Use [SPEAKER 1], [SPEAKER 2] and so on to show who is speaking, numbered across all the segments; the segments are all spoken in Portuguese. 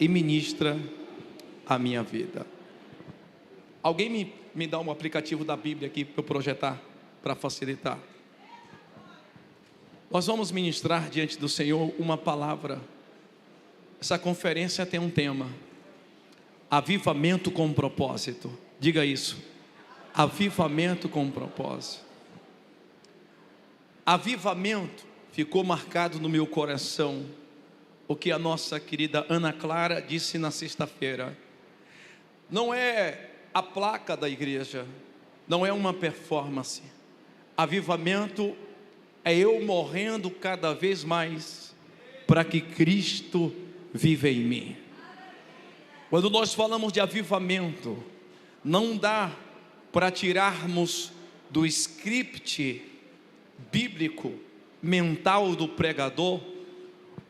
[SPEAKER 1] e ministra a minha vida. Alguém me dá um aplicativo da Bíblia aqui para eu projetar, para facilitar. Nós vamos ministrar diante do Senhor uma palavra. Essa conferência tem um tema: avivamento com propósito. Diga isso: avivamento com propósito. Avivamento ficou marcado no meu coração o que a nossa querida Ana Clara disse na sexta-feira. Não é a placa da igreja, não é uma performance. Avivamento é eu morrendo cada vez mais para que Cristo viva em mim. Quando nós falamos de avivamento, não dá para tirarmos do script bíblico mental do pregador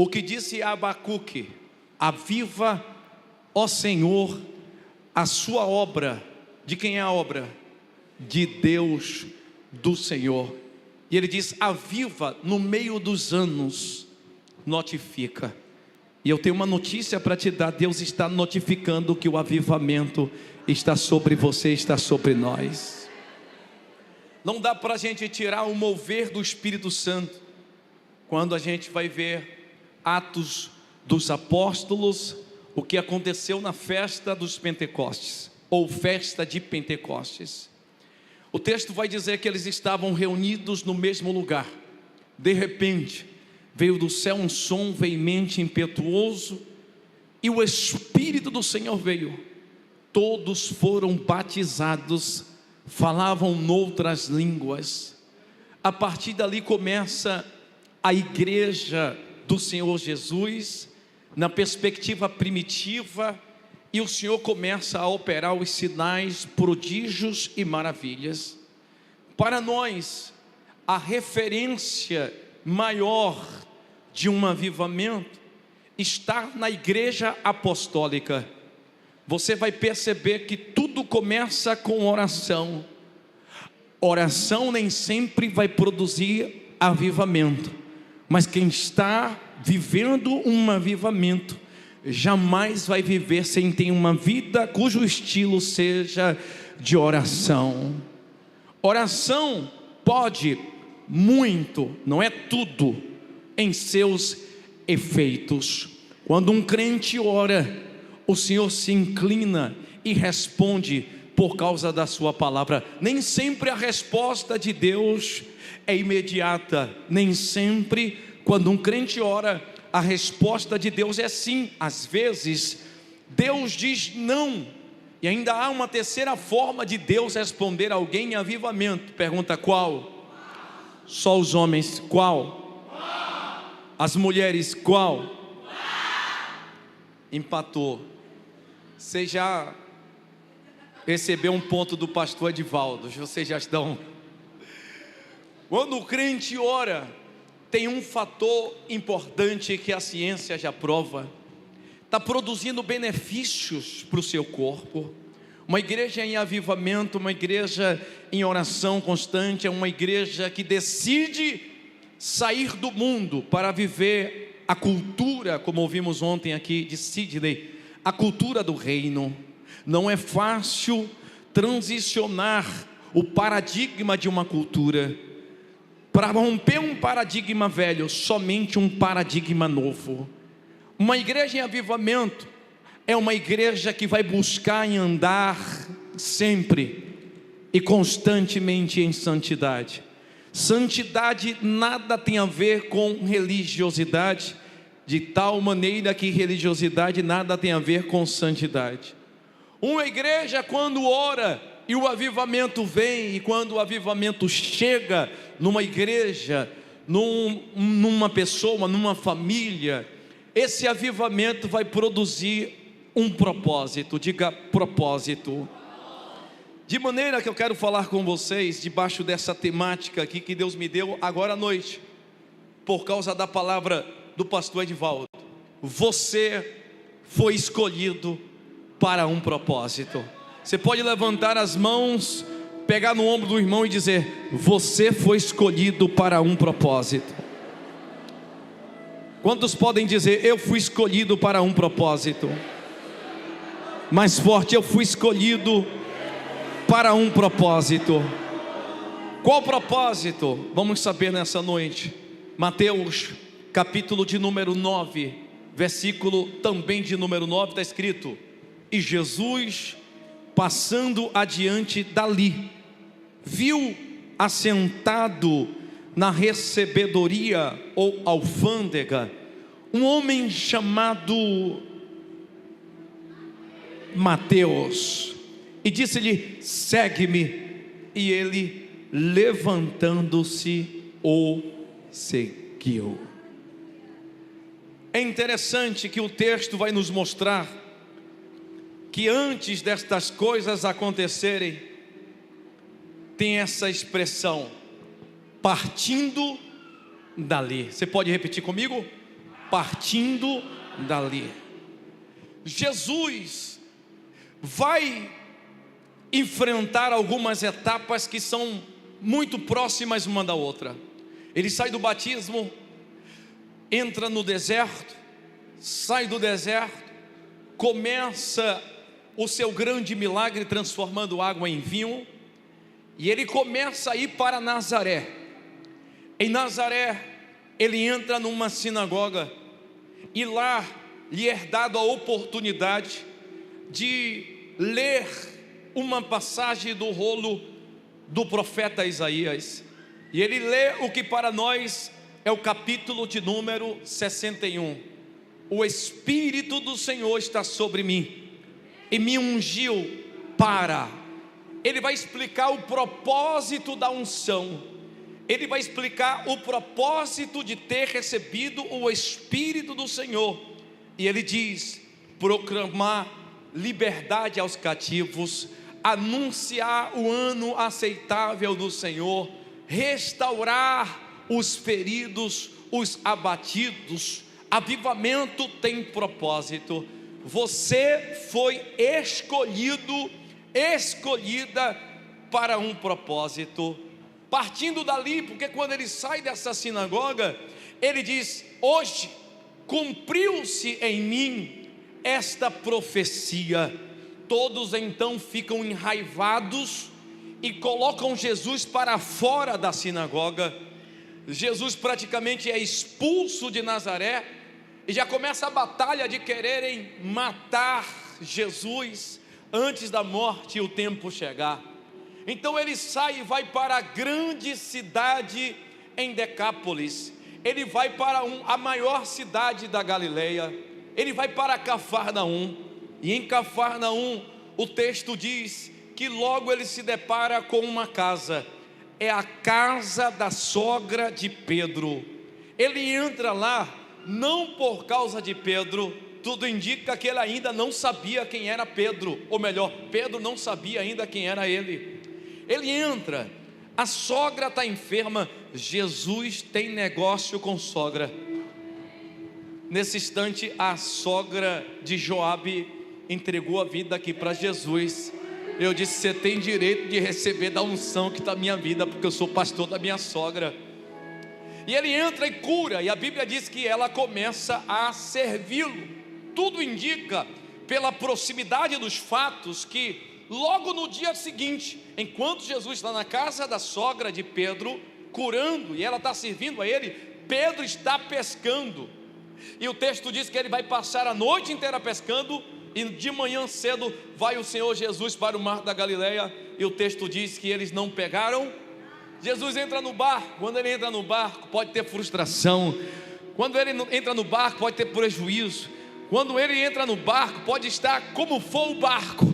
[SPEAKER 1] o que disse Abacuque: aviva, ó Senhor, a sua obra. De quem é a obra? De Deus, do Senhor. E ele diz: aviva no meio dos anos, notifica. E eu tenho uma notícia para te dar: Deus está notificando que o avivamento está sobre você, está sobre nós. Não dá para a gente tirar o mover do Espírito Santo quando a gente vai ver Atos dos Apóstolos, o que aconteceu na festa dos Pentecostes, ou festa de Pentecostes. O texto vai dizer que eles estavam reunidos no mesmo lugar. De repente, veio do céu um som veemente, impetuoso, e o Espírito do Senhor veio. Todos foram batizados, falavam noutras línguas. A partir dali começa a igreja do Senhor Jesus, na perspectiva primitiva, e o Senhor começa a operar os sinais, prodígios e maravilhas. Para nós, a referência maior de um avivamento está na igreja apostólica. Você vai perceber que tudo começa com oração. Oração nem sempre vai produzir avivamento, mas quem está vivendo um avivamento jamais vai viver sem ter uma vida cujo estilo seja de oração. Oração pode muito, não é tudo, em seus efeitos. Quando um crente ora, o Senhor se inclina e responde por causa da sua palavra. Nem sempre a resposta de Deus é imediata, nem sempre quando um crente ora, a resposta de Deus é sim. Às vezes Deus diz não, e ainda há uma terceira forma de Deus responder alguém em avivamento. Pergunta: qual? Só os homens. Qual? As mulheres. Qual? Empatou. Você já recebeu um ponto do pastor Edivaldo. Vocês já estão. Quando o crente ora, tem um fator importante que a ciência já prova: está produzindo benefícios para o seu corpo. Uma igreja em avivamento, uma igreja em oração constante, é uma igreja que decide sair do mundo para viver a cultura, como ouvimos ontem aqui de Sidney, a cultura do reino. Não é fácil transicionar o paradigma de uma cultura. Para romper um paradigma velho, somente um paradigma novo. Uma igreja em avivamento é uma igreja que vai buscar em andar sempre e constantemente em santidade. Santidade nada tem a ver com religiosidade, de tal maneira que religiosidade nada tem a ver com santidade. Uma igreja, quando ora e o avivamento vem, e quando o avivamento chega numa igreja, numa pessoa, numa família, esse avivamento vai produzir um propósito. Diga: propósito. De maneira que eu quero falar com vocês debaixo dessa temática aqui que Deus me deu agora à noite, por causa da palavra do pastor Edivaldo. Você foi escolhido para um propósito. Você pode levantar as mãos, pegar no ombro do irmão e dizer: você foi escolhido para um propósito. Quantos podem dizer: eu fui escolhido para um propósito? Mais forte: eu fui escolhido para um propósito. Qual propósito? Vamos saber nessa noite. Mateus, capítulo de número 9, versículo também de número 9, está escrito: e Jesus, passando adiante dali, viu assentado na recebedoria ou alfândega um homem chamado Mateus, e disse-lhe: segue-me. E ele, levantando-se, o seguiu. É interessante que o texto vai nos mostrar que antes destas coisas acontecerem, tem essa expressão: partindo dali. Você pode repetir comigo? Partindo dali. Jesus vai enfrentar algumas etapas que são muito próximas uma da outra. Ele sai do batismo, entra no deserto, sai do deserto, começa o seu grande milagre transformando água em vinho, e ele começa a ir para Nazaré. Em Nazaré ele entra numa sinagoga, e lá lhe é dada a oportunidade de ler uma passagem do rolo do profeta Isaías. E ele lê o que para nós é o capítulo de número 61. O Espírito do Senhor está sobre mim e me ungiu para. Ele vai explicar o propósito da unção. Ele vai explicar o propósito de ter recebido o Espírito do Senhor. E ele diz: proclamar liberdade aos cativos, anunciar o ano aceitável do Senhor, restaurar os feridos, os abatidos. Avivamento tem propósito. Você foi escolhida para um propósito. Partindo dali, porque quando ele sai dessa sinagoga, ele diz: hoje cumpriu-se em mim esta profecia. Todos então ficam enraivados e colocam Jesus para fora da sinagoga. Jesus praticamente é expulso de Nazaré, e já começa a batalha de quererem matar Jesus antes da morte e o tempo chegar. Então ele sai e vai para a grande cidade em Decápolis. Ele vai para a maior cidade da Galileia. Ele vai para Cafarnaum. E em Cafarnaum o texto diz que logo ele se depara com uma casa. É a casa da sogra de Pedro. Ele entra lá não por causa de Pedro. Tudo indica que ele ainda não sabia quem era Pedro, ou melhor, Pedro não sabia ainda quem era ele. Ele entra, a sogra está enferma. Jesus tem negócio com sogra. Nesse instante a sogra de Joabe entregou a vida aqui para Jesus. Eu disse: você tem direito de receber da unção que está na minha vida, porque eu sou pastor da minha sogra. E ele entra e cura, e a Bíblia diz que ela começa a servi-lo. Tudo indica, pela proximidade dos fatos, que logo no dia seguinte, enquanto Jesus está na casa da sogra de Pedro, curando, e ela está servindo a ele, Pedro está pescando. E o texto diz que ele vai passar a noite inteira pescando, e de manhã cedo vai o Senhor Jesus para o mar da Galileia. E o texto diz que eles não pegaram. Jesus entra no barco. Quando ele entra no barco, pode ter frustração. Quando ele entra no barco, pode ter prejuízo. Quando ele entra no barco, pode estar como for o barco,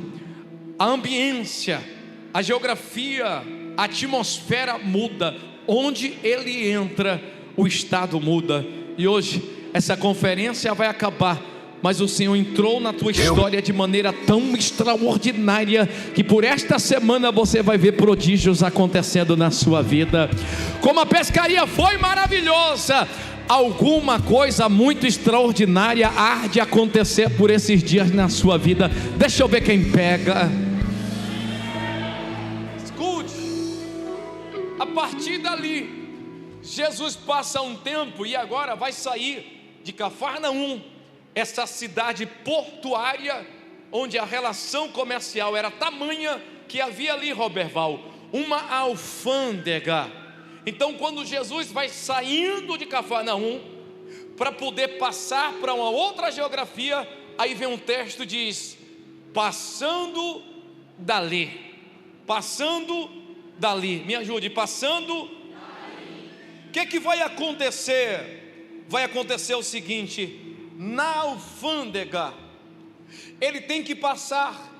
[SPEAKER 1] a ambiência, a geografia, a atmosfera muda. Onde ele entra, o estado muda. E hoje essa conferência vai acabar, mas o Senhor entrou na tua história de maneira tão extraordinária, que por esta semana você vai ver prodígios acontecendo na sua vida. Como a pescaria foi maravilhosa, alguma coisa muito extraordinária há de acontecer por esses dias na sua vida. Deixa eu ver quem pega. Escute, a partir dali Jesus passa um tempo, e agora vai sair de Cafarnaum, essa cidade portuária, onde a relação comercial era tamanha que havia ali, Roberval, uma alfândega. Então, quando Jesus vai saindo de Cafarnaum para poder passar para uma outra geografia, aí vem um texto que diz: passando dali. Passando dali. Me ajude, passando. O que vai acontecer? Vai acontecer o seguinte: na alfândega ele tem que passar,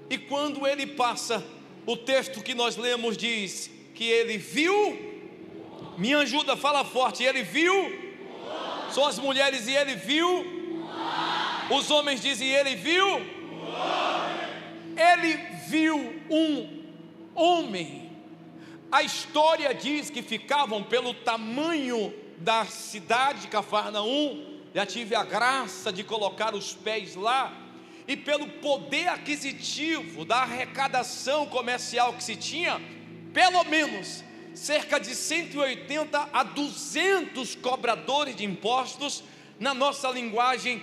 [SPEAKER 1] e quando ele passa, o texto que nós lemos diz que ele viu. Me ajuda, fala forte. Ele viu. São as mulheres, e ele viu. Os homens dizem: ele viu. Ele viu um homem. A história diz que ficavam pelo tamanho da cidade de Cafarnaum. Já tive a graça de colocar os pés lá, e pelo poder aquisitivo da arrecadação comercial que se tinha, pelo menos cerca de 180 a 200 cobradores de impostos, na nossa linguagem,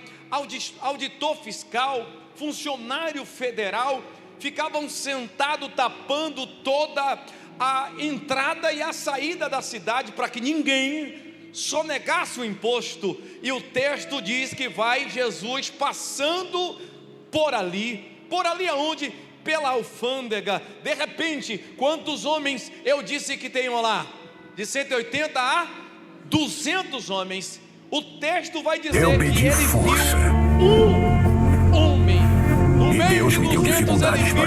[SPEAKER 1] auditor fiscal, funcionário federal, ficavam sentados tapando toda a entrada e a saída da cidade para que ninguém sonegasse o imposto. E o texto diz que vai Jesus passando por ali aonde? Pela alfândega. De repente, quantos homens eu disse que tenham lá? De 180 a 200 homens. O texto vai dizer que ele viu um homem. No meio de 200 ele viu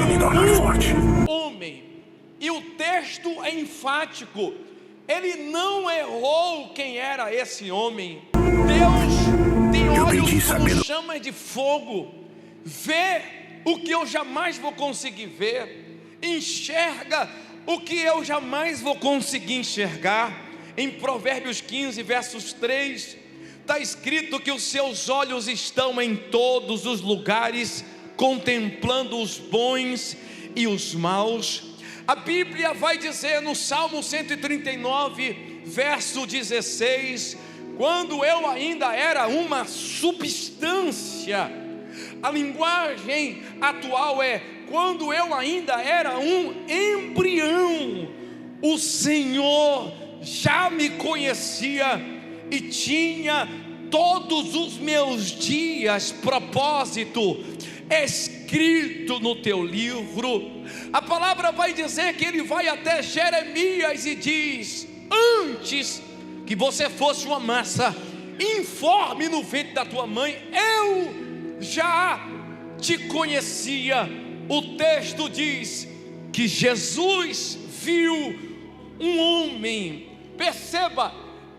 [SPEAKER 1] um homem. E o texto é enfático. Ele não errou quem era esse homem. Deus tem olhos como chamas de fogo. Vê o que eu jamais vou conseguir ver. Enxerga o que eu jamais vou conseguir enxergar. Em Provérbios 15, versos 3, está escrito que os seus olhos estão em todos os lugares, contemplando os bons e os maus. A Bíblia vai dizer no Salmo 139, verso 16: quando eu ainda era uma substância. A linguagem atual é: quando eu ainda era um embrião, o Senhor já me conhecia e tinha todos os meus dias propósito escrito no teu livro. A palavra vai dizer que ele vai até Jeremias e diz: antes que você fosse uma massa informe no ventre da tua mãe, eu já te conhecia. O texto diz que Jesus viu um homem. Perceba,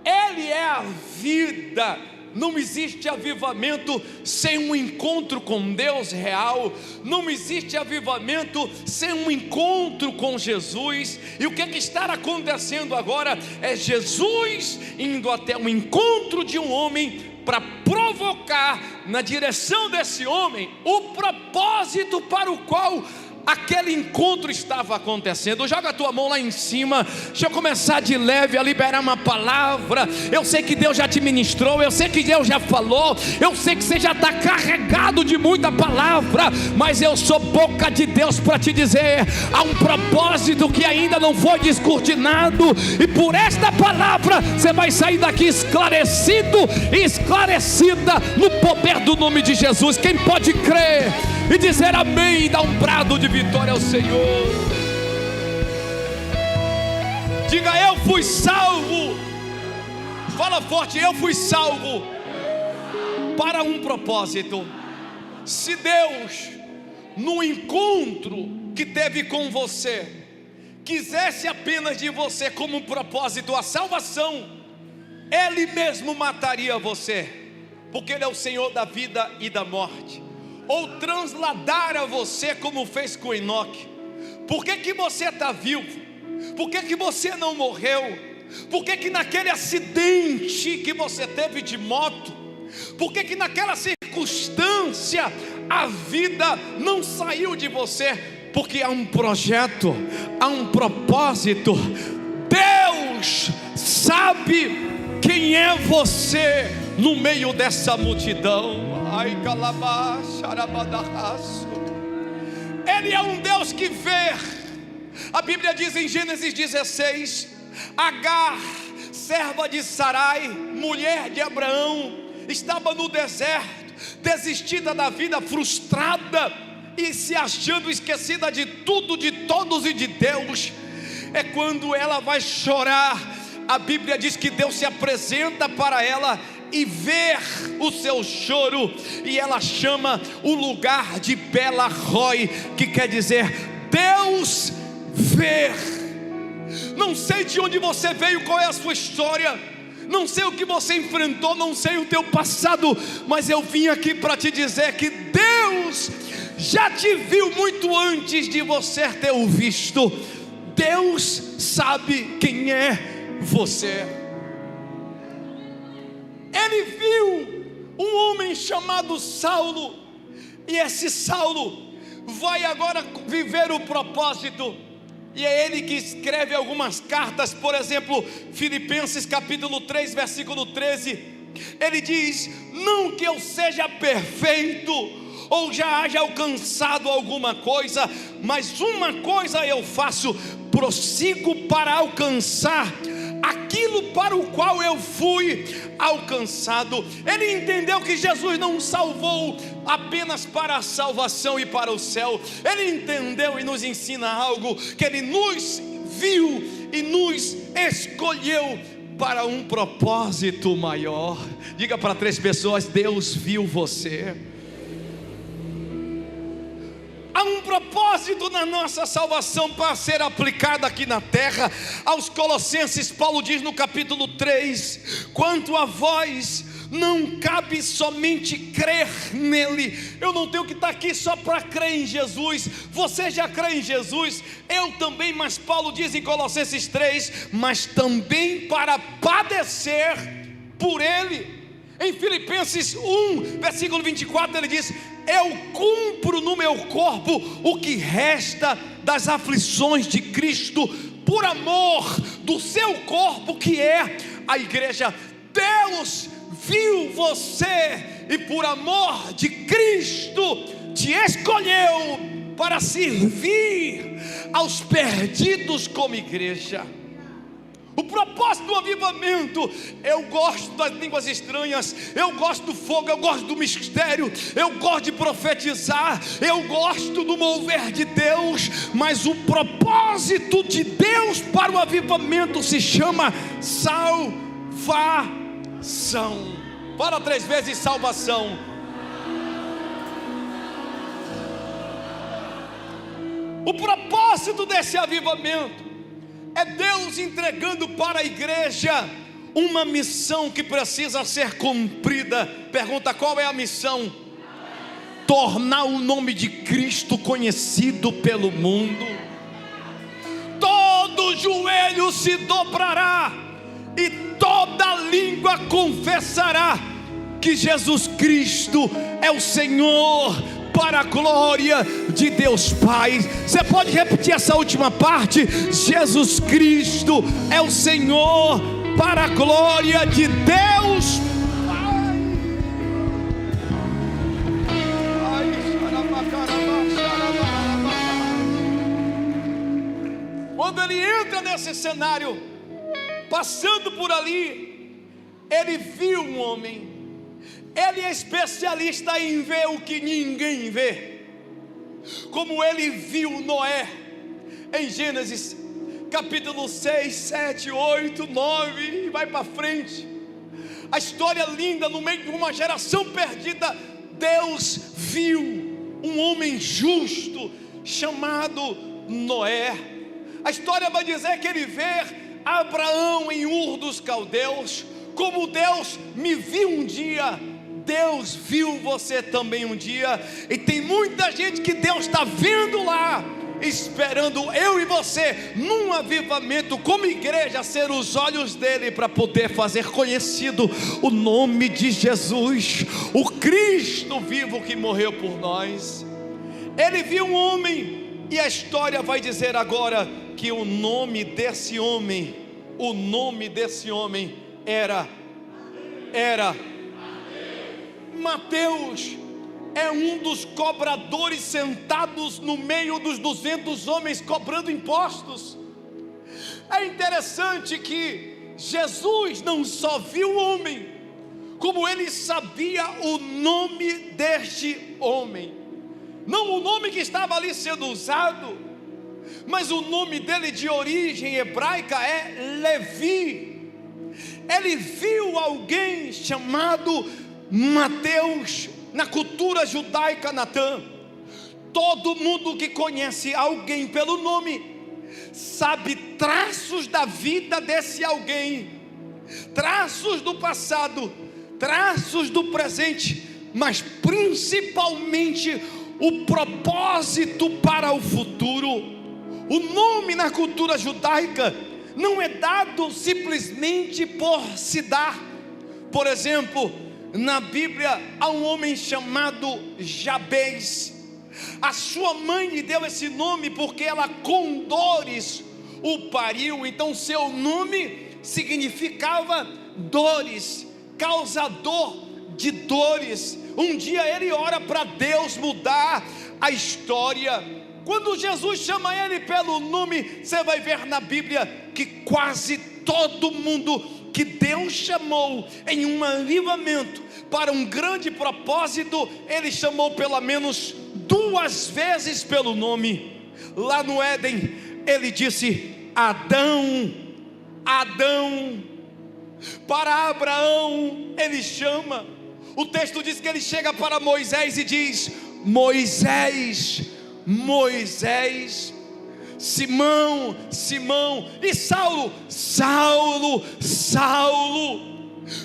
[SPEAKER 1] ele é a vida. Não existe avivamento sem um encontro com Deus real. Não existe avivamento sem um encontro com Jesus. E o que está acontecendo agora é Jesus indo até o encontro de um homem para provocar na direção desse homem o propósito para o qual aquele encontro estava acontecendo. Joga a tua mão lá em cima. Deixa eu começar de leve a liberar uma palavra. Eu sei que Deus já te ministrou, eu sei que Deus já falou, eu sei que você já está carregado de muita palavra, mas eu sou boca de Deus para te dizer: há um propósito que ainda não foi descortinado, e por esta palavra você vai sair daqui esclarecido e esclarecida no poder do nome de Jesus. Quem pode crer e dizer amém, e dar um brado de vitória ao Senhor? Diga: eu fui salvo. Fala forte: eu fui salvo para um propósito. Se Deus, no encontro que teve com você, quisesse apenas de você como um propósito a salvação, Ele mesmo mataria você, porque Ele é o Senhor da vida e da morte. Ou transladar a você como fez com Enoque. Por que você está vivo? Por que você não morreu? Por que naquele acidente que você teve de moto, por que naquela circunstância a vida não saiu de você? Porque há um projeto, há um propósito. Deus sabe quem é você no meio dessa multidão. Ai, calabá, xarabadaço. Ele é um Deus que vê. A Bíblia diz em Gênesis 16: Agar, serva de Sarai, mulher de Abraão, estava no deserto, desistida da vida, frustrada e se achando esquecida de tudo, de todos e de Deus. É quando ela vai chorar, a Bíblia diz que Deus se apresenta para ela e vê o seu choro, e ela chama o lugar de Bela Roi, que quer dizer Deus vê. Não sei de onde você veio, qual é a sua história, não sei o que você enfrentou, não sei o teu passado, mas eu vim aqui para te dizer que Deus já te viu muito antes de você ter o visto. Deus sabe quem é você. Ele viu um homem chamado Saulo, e esse Saulo vai agora viver o propósito, e é ele que escreve algumas cartas. Por exemplo, Filipenses capítulo 3, versículo 13, ele diz: não que eu seja perfeito, ou já haja alcançado alguma coisa, mas uma coisa eu faço, prossigo para alcançar aquilo para o qual eu fui alcançado. Ele entendeu que Jesus não salvou apenas para a salvação e para o céu. Ele entendeu e nos ensina algo, que Ele nos viu e nos escolheu para um propósito maior. Diga para 3 pessoas: Deus viu você. Há um propósito na nossa salvação para ser aplicada aqui na terra. Aos Colossenses, Paulo diz no capítulo 3: quanto a vós, não cabe somente crer nele. Eu não tenho que estar aqui só para crer em Jesus. Você já crê em Jesus, eu também, mas Paulo diz em Colossenses 3: mas também para padecer por ele. Em Filipenses 1, versículo 24, ele diz: eu cumpro no meu corpo o que resta das aflições de Cristo, por amor do seu corpo, que é a igreja. Deus viu você e por amor de Cristo te escolheu para servir aos perdidos como igreja. O propósito do avivamento: eu gosto das línguas estranhas, eu gosto do fogo, eu gosto do mistério, eu gosto de profetizar, eu gosto do mover de Deus, mas o propósito de Deus para o avivamento se chama salvação. Fala 3 vezes: salvação. O propósito desse avivamento é Deus entregando para a igreja uma missão que precisa ser cumprida. Pergunta: qual é a missão? Tornar o nome de Cristo conhecido pelo mundo. Todo joelho se dobrará e toda língua confessará que Jesus Cristo é o Senhor, para a glória de Deus Pai. Você pode repetir essa última parte? Jesus Cristo é o Senhor, para a glória de Deus Pai. Quando ele entra nesse cenário, passando por ali, ele viu um homem. Ele é especialista em ver o que ninguém vê. Como ele viu Noé em Gênesis capítulo 6, 7, 8, 9 e vai para frente. A história linda, no meio de uma geração perdida, Deus viu um homem justo chamado Noé. A história vai dizer que ele vê Abraão em Ur dos Caldeus. Como Deus me viu um dia, Deus viu você também um dia. E tem muita gente que Deus está vendo lá, esperando eu e você num avivamento como igreja ser os olhos dele, para poder fazer conhecido o nome de Jesus, o Cristo vivo que morreu por nós. Ele viu um homem, e a história vai dizer agora que o nome desse homem era Mateus é um dos cobradores sentados no meio dos 200 homens cobrando impostos. É interessante que Jesus não só viu o homem, como ele sabia o nome deste homem. Não o nome que estava ali sendo usado, mas o nome dele de origem hebraica é Levi. Ele viu alguém chamado Mateus. Na cultura judaica, Natan, todo mundo que conhece alguém pelo nome, sabe traços da vida desse alguém, traços do passado, traços do presente, mas principalmente o propósito para o futuro. O nome na cultura judaica não é dado simplesmente por se dar. Por exemplo, na Bíblia há um homem chamado Jabez. A sua mãe lhe deu esse nome porque ela com dores o pariu. Então seu nome significava dores, causador de dores. Um dia ele ora para Deus mudar a história. Quando Jesus chama ele pelo nome, você vai ver na Bíblia que quase todo mundo que Deus chamou em um avivamento para um grande propósito, ele chamou pelo menos 2 vezes pelo nome. Lá no Éden ele disse Adão, Adão. Para Abraão ele chama. O texto diz que ele chega para Moisés e diz Moisés, Moisés. Simão, Simão. E Saulo, Saulo, Saulo.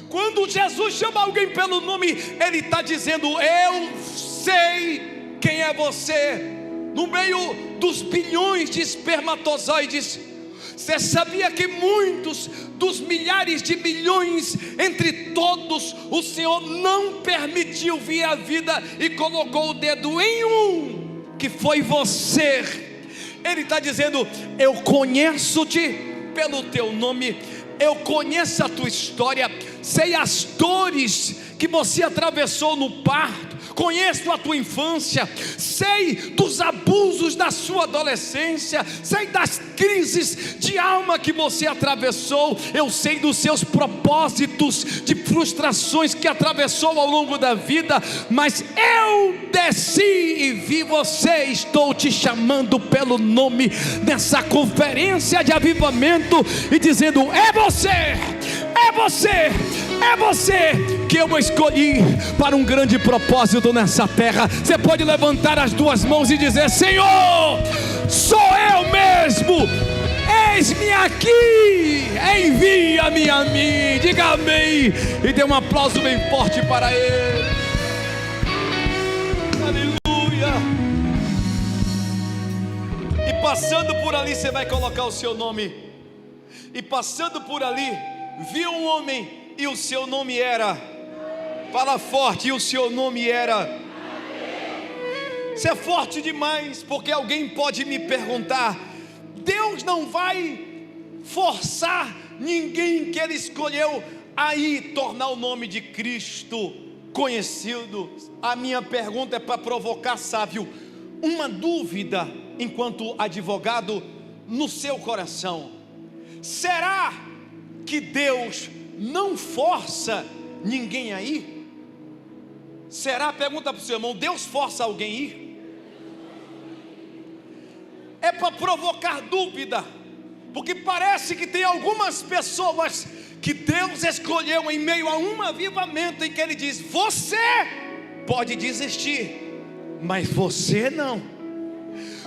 [SPEAKER 1] Quando Jesus chama alguém pelo nome, ele está dizendo eu sei quem é você. No meio dos bilhões de espermatozoides, você sabia que muitos dos milhares de milhões, entre todos, o Senhor não permitiu vir à vida e colocou o dedo em um, que foi você. Ele está dizendo eu conheço-te pelo teu nome, eu conheço a tua história, sei as dores que você atravessou no parto, conheço a tua infância, sei dos abusos da sua adolescência, sei das crises de alma que você atravessou, eu sei dos seus propósitos, de frustrações que atravessou ao longo da vida, mas eu desci e vi você, estou te chamando pelo nome nessa conferência de avivamento e dizendo é você, é você, é você que eu escolhi para um grande propósito nessa terra. Você pode levantar as 2 mãos e dizer Senhor, sou eu mesmo, eis-me aqui, envia-me a mim. Diga amém e dê um aplauso bem forte para ele. Aleluia. E passando por ali, você vai colocar o seu nome. E passando por ali, viu um homem e o seu nome era, fala forte, e o seu nome era. Isso é forte demais, porque alguém pode me perguntar, Deus não vai forçar ninguém que Ele escolheu aí tornar o nome de Cristo conhecido. A minha pergunta é para provocar, sábio, uma dúvida enquanto advogado no seu coração. Será que Deus não força ninguém a ir? Será? Pergunta para o seu irmão, Deus força alguém a ir? É para provocar dúvida, porque parece que tem algumas pessoas que Deus escolheu em meio a um avivamento em que Ele diz, você pode desistir, mas você não.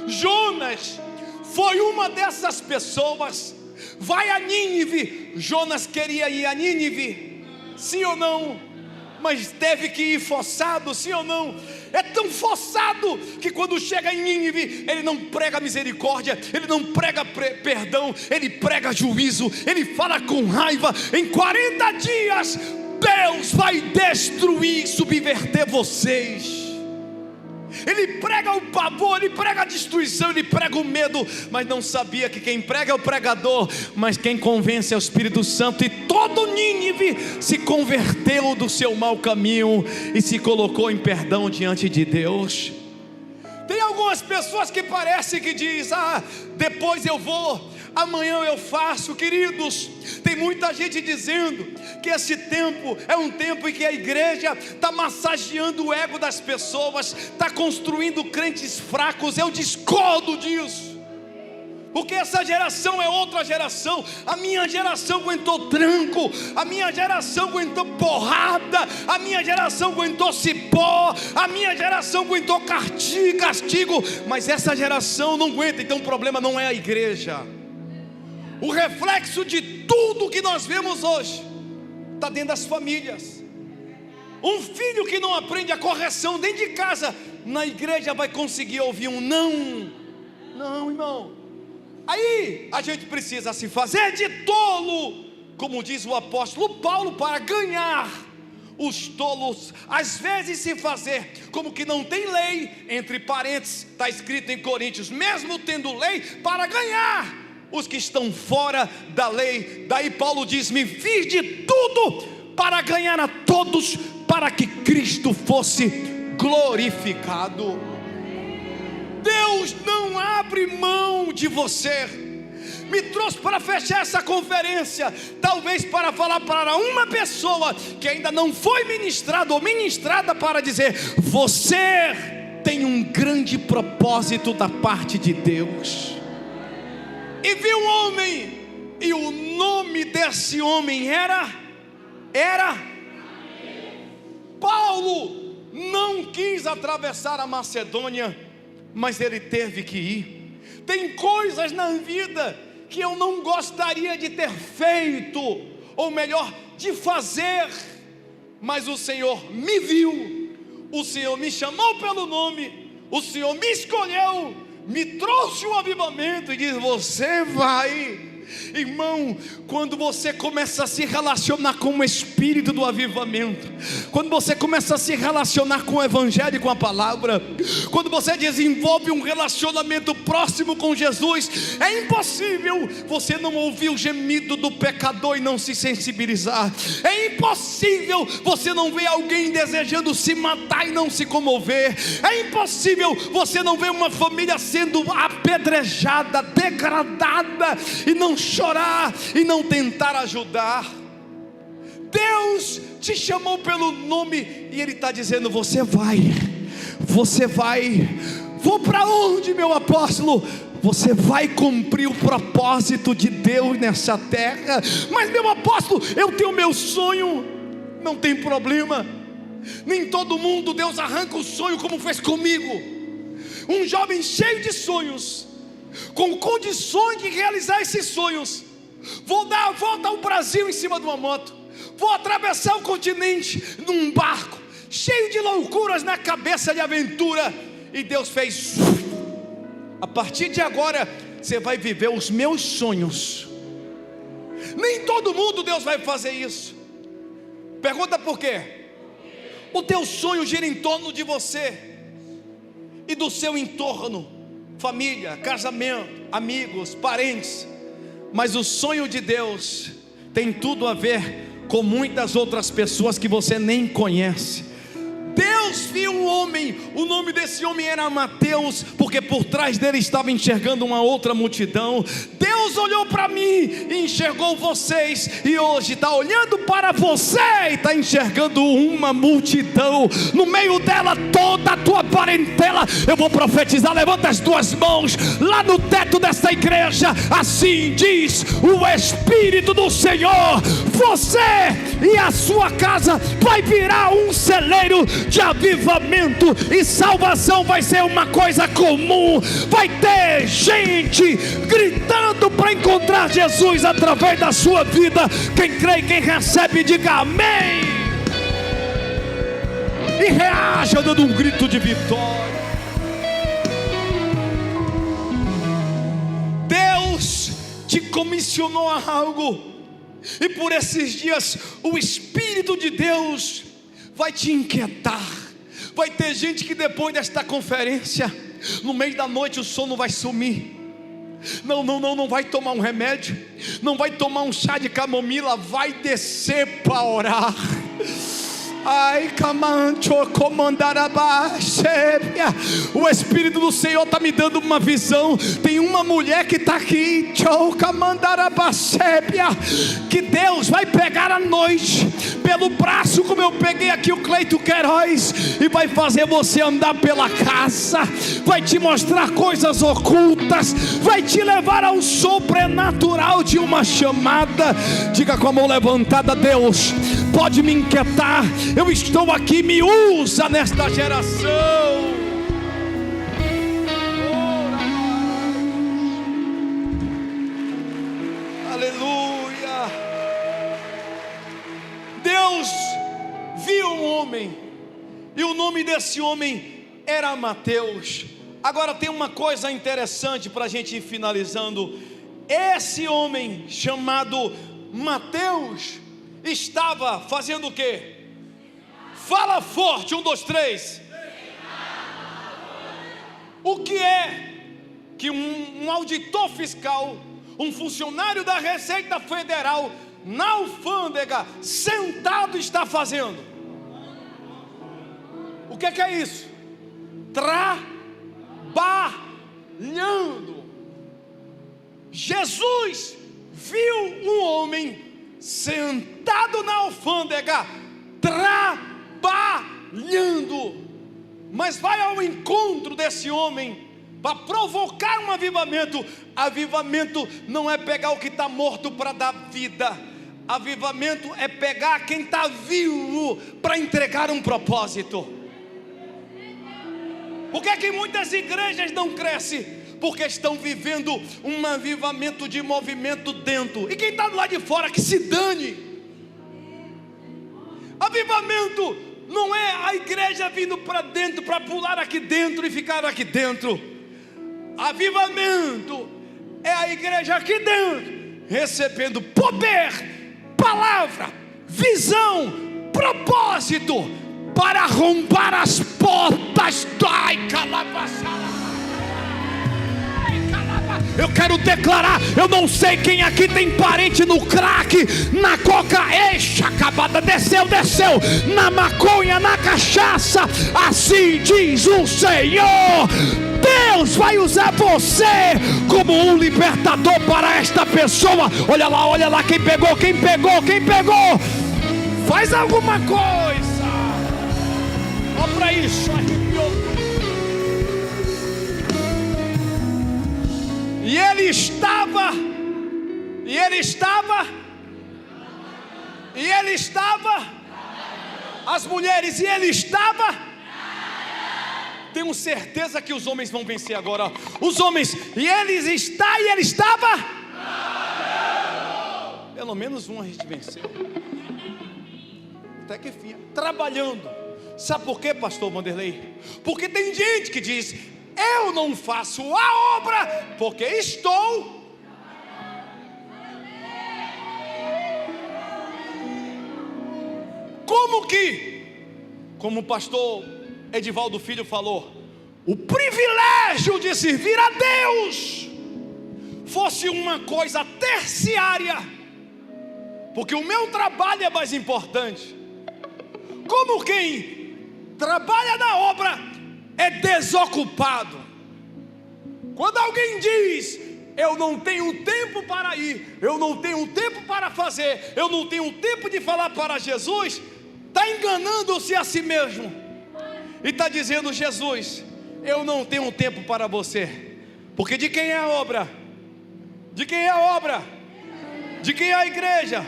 [SPEAKER 1] Jonas foi uma dessas pessoas. Vai a Nínive. Jonas queria ir a Nínive, sim ou não? Mas teve que ir forçado, sim ou não? É tão forçado que quando chega em Nínive, ele não prega misericórdia, ele não prega perdão, ele prega juízo, ele fala com raiva. Em 40 dias Deus vai destruir, subverter vocês. ele prega o pavor, ele prega a destruição, ele prega o medo, mas não sabia que quem prega é o pregador, mas quem convence é o Espírito Santo. E todo Nínive se converteu do seu mau caminho e se colocou em perdão diante de Deus. Tem algumas pessoas que parece que diz: depois eu vou, amanhã eu faço. Queridos, tem muita gente dizendo que esse tempo é um tempo em que a igreja está massageando o ego das pessoas, está construindo crentes fracos. Eu discordo disso, porque essa geração é outra geração. A minha geração aguentou tranco, a minha geração aguentou porrada, a minha geração aguentou cipó, a minha geração aguentou castigo, mas essa geração não aguenta. Então o problema não é a igreja. O reflexo de tudo que nós vemos hoje está dentro das famílias. Um filho que não aprende a correção dentro de casa, na igreja vai conseguir ouvir um não. Não, irmão. Aí a gente precisa se fazer de tolo, como diz o apóstolo Paulo, para ganhar os tolos. Às vezes se fazer como que não tem lei, entre parênteses, está escrito em Coríntios, mesmo tendo lei, para ganhar os que estão fora da lei. Daí Paulo diz: me fiz de tudo para ganhar a todos, para que Cristo fosse glorificado. Deus não abre mão de você. Me trouxe para fechar essa conferência, talvez para falar para uma pessoa que ainda não foi ministrada ou ministrada, para dizer: você tem um grande propósito da parte de Deus. E viu um homem, e o nome desse homem era Paulo. Não quis atravessar a Macedônia, mas ele teve que ir. Tem coisas na vida que eu não gostaria de ter feito, ou melhor, de fazer, mas o Senhor me viu, o Senhor me chamou pelo nome, o Senhor me escolheu, me trouxe um avivamento e diz: você vai. Irmão, quando você começa a se relacionar com o Espírito do avivamento, quando você começa a se relacionar com o Evangelho e com a palavra, quando você desenvolve um relacionamento próximo com Jesus, é impossível você não ouvir o gemido do pecador e não se sensibilizar. É impossível você não ver alguém desejando se matar e não se comover. É impossível você não ver uma família sendo apedrejada, degradada, e não chorar e não tentar ajudar. Deus te chamou pelo nome e Ele está dizendo: você vai. Vou para onde, meu apóstolo? Você vai cumprir o propósito de Deus nessa terra. Mas, meu apóstolo, eu tenho meu sonho. Não tem problema. Nem todo mundo Deus arranca o sonho, como fez comigo. Um jovem cheio de sonhos, com condições de realizar esses sonhos. Vou dar a volta ao Brasil em cima de uma moto, vou atravessar o continente num barco, cheio de loucuras na cabeça, de aventura. E Deus fez: a partir de agora você vai viver os meus sonhos. Nem todo mundo Deus vai fazer isso. Pergunta por quê? O teu sonho gira em torno de você e do seu entorno, família, casamento, amigos, parentes. Mas o sonho de Deus tem tudo a ver com muitas outras pessoas que você nem conhece. Deus viu um homem, o nome desse homem era Mateus, porque por trás dele estava enxergando uma outra multidão. Deus olhou para mim e enxergou vocês, e hoje está olhando para você e está enxergando uma multidão. No meio dela toda a tua parentela. Eu vou profetizar, levanta as tuas mãos lá no teto dessa igreja. Assim diz o Espírito do Senhor: você e a sua casa vai virar um celeiro de avivamento, e salvação vai ser uma coisa comum. Vai ter gente gritando para encontrar Jesus através da sua vida. Quem crê e quem recebe, diga amém e reaja dando um grito de vitória. Deus te comissionou a algo, e por esses dias o Espírito de Deus vai te inquietar, Vai ter gente que depois desta conferência, no meio da noite o sono vai sumir. Não vai tomar um remédio, não vai tomar um chá de camomila, vai descer para orar. Ai, o Espírito do Senhor está me dando uma visão. Tem uma mulher que está aqui, que Deus vai pegar à noite pelo braço, como eu peguei aqui o Cleito Queiroz, e vai fazer você andar pela casa, vai te mostrar coisas ocultas, vai te levar ao sobrenatural de uma chamada. Diga com a mão levantada: Deus, pode me inquietar, eu estou aqui, me usa nesta geração. Aleluia. Deus viu um homem, e o nome desse homem era Mateus. Agora tem uma coisa interessante para a gente ir finalizando. Esse homem chamado Mateus estava fazendo o quê? Fala forte, 1, 2, 3. O que é que um auditor fiscal, um funcionário da Receita Federal, na alfândega, sentado, está fazendo? O que é isso? Trabalhando. Jesus viu um homem sentado na alfândega, trabalhando, mas vai ao encontro desse homem para provocar um avivamento. Avivamento não é pegar o que está morto para dar vida. Avivamento é pegar quem está vivo para entregar um propósito. Por que é que muitas igrejas não crescem? Porque estão vivendo um avivamento de movimento dentro, e quem está do lado de fora que se dane. Avivamento não é a igreja vindo para dentro, para pular aqui dentro e ficar aqui dentro. Avivamento é a igreja aqui dentro, recebendo poder, palavra, visão, propósito, para arrombar as portas. Eu quero declarar, eu não sei quem aqui tem parente no crack, na coca, acabada, desceu, na maconha, na cachaça. Assim diz o Senhor: Deus vai usar você como um libertador para esta pessoa. Olha lá, quem pegou? Faz alguma coisa. Olha para isso, arrepiou. E ele estava, as mulheres, e ele estava. Tenho certeza que os homens vão vencer agora. Os homens, e ele estava. Pelo menos um a gente venceu. Até que enfim, trabalhando. Sabe por quê, pastor Vanderlei? Porque tem gente que diz: eu não faço a obra porque estou. Como o pastor Edivaldo Filho falou, o privilégio de servir a Deus fosse uma coisa terciária, porque o meu trabalho é mais importante. Como quem trabalha na obra é desocupado. Quando alguém diz: eu não tenho tempo para ir, eu não tenho tempo para fazer, eu não tenho tempo de falar para Jesus, está enganando-se a si mesmo, e está dizendo: Jesus, eu não tenho tempo para você. Porque de quem é a obra? De quem é a obra? De quem é a igreja?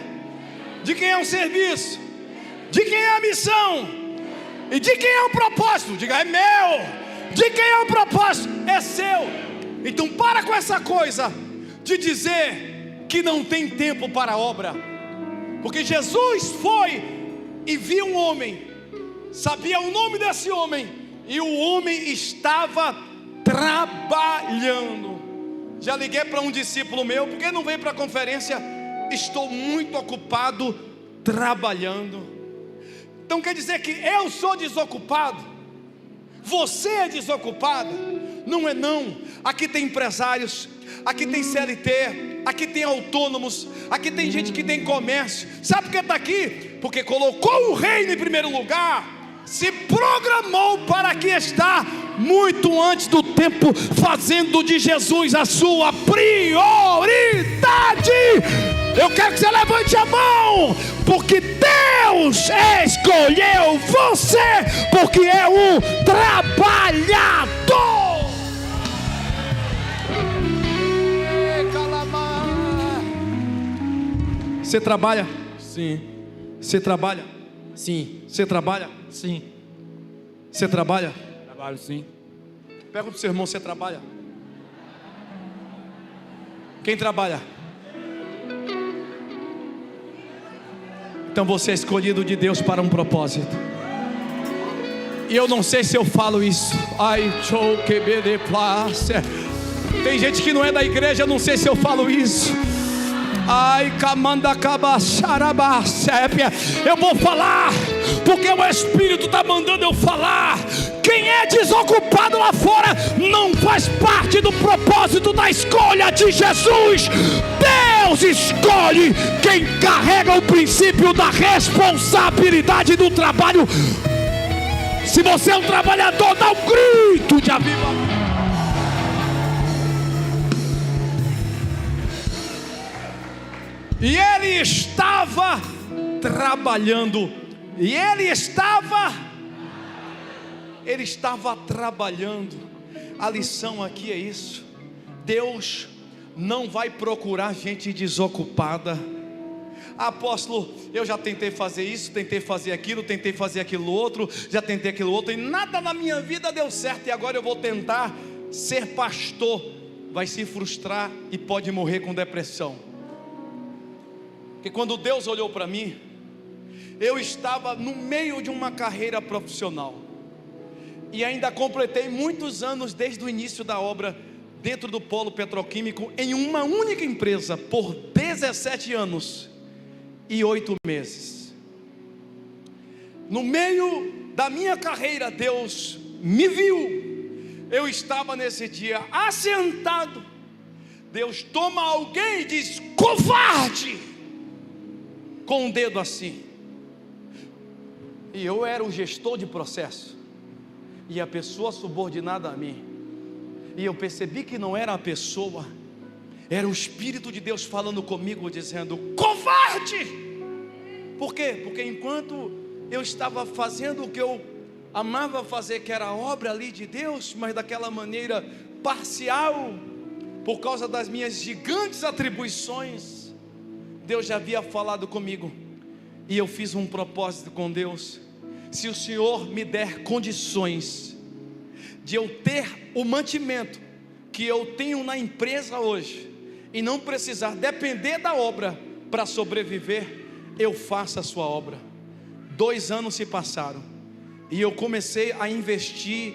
[SPEAKER 1] De quem é o serviço? De quem é a missão? E de quem é o propósito? Diga: é meu. De quem é o propósito? É seu. Então para com essa coisa de dizer que não tem tempo para a obra. Porque Jesus foi e viu um homem, sabia o nome desse homem, e o homem estava trabalhando. Já liguei para um discípulo meu: por que não veio para a conferência? Estou muito ocupado trabalhando. Então quer dizer que eu sou desocupado? Você é desocupada? Não é não. Aqui tem empresários, aqui tem CLT, aqui tem autônomos, aqui tem gente que tem comércio. Sabe por que está aqui? Porque colocou o reino em primeiro lugar, se programou para aqui estar muito antes do tempo, fazendo de Jesus a sua prioridade. Eu quero que você levante a mão, porque Deus escolheu você, porque é um trabalhador. Você trabalha?
[SPEAKER 2] Sim.
[SPEAKER 1] Você trabalha?
[SPEAKER 2] Sim.
[SPEAKER 1] Você trabalha?
[SPEAKER 2] Sim.
[SPEAKER 1] Você trabalha?
[SPEAKER 2] Trabalho sim.
[SPEAKER 1] Pergunta para o seu irmão: você trabalha? Quem trabalha? Então você é escolhido de Deus para um propósito. E eu não sei se eu falo isso. Ai, tem gente que não é da igreja, eu não sei se eu falo isso. Ai, eu vou falar, porque o Espírito está mandando eu falar. Quem é desocupado lá fora não faz parte do propósito da escolha de Jesus. Deus escolhe quem carrega o princípio da responsabilidade do trabalho. Se você é um trabalhador, dá um grito de avivamento. E ele estava trabalhando. E ele estava trabalhando. A lição aqui é isso: Deus não vai procurar gente desocupada. Apóstolo, eu já tentei fazer isso, tentei fazer aquilo, tentei fazer aquilo outro, já tentei aquilo outro, e nada na minha vida deu certo, e agora eu vou tentar ser pastor. Vai se frustrar e pode morrer com depressão. Porque quando Deus olhou para mim, eu estava no meio de uma carreira profissional, e ainda completei muitos anos desde o início da obra, dentro do polo petroquímico, em uma única empresa, por 17 anos e 8 meses. No meio da minha carreira, Deus me viu. Eu estava nesse dia assentado. Deus toma alguém e diz: covarde, com o dedo assim. E eu era o gestor de processo, e a pessoa subordinada a mim. E eu percebi que não era a pessoa, era o Espírito de Deus falando comigo, dizendo: covarde! Por quê? Porque enquanto eu estava fazendo o que eu amava fazer, que era a obra ali de Deus, mas daquela maneira parcial, por causa das minhas gigantes atribuições, Deus já havia falado comigo, e eu fiz um propósito com Deus: se o Senhor me der condições de eu ter o mantimento que eu tenho na empresa hoje, e não precisar depender da obra para sobreviver, eu faço a sua obra. 2 anos se passaram, e eu comecei a investir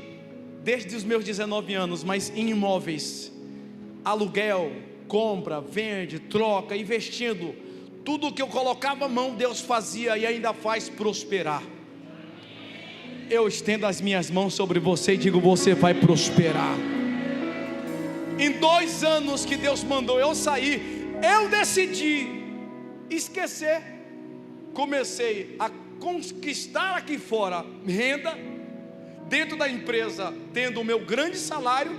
[SPEAKER 1] desde os meus 19 anos, mas em imóveis, aluguel, compra, vende, troca, investindo. Tudo que eu colocava a mão, Deus fazia e ainda faz prosperar. Eu estendo as minhas mãos sobre você e digo: você vai prosperar. Em 2 anos que Deus mandou eu sair, eu decidi esquecer. Comecei a conquistar aqui fora renda, dentro da empresa tendo o meu grande salário,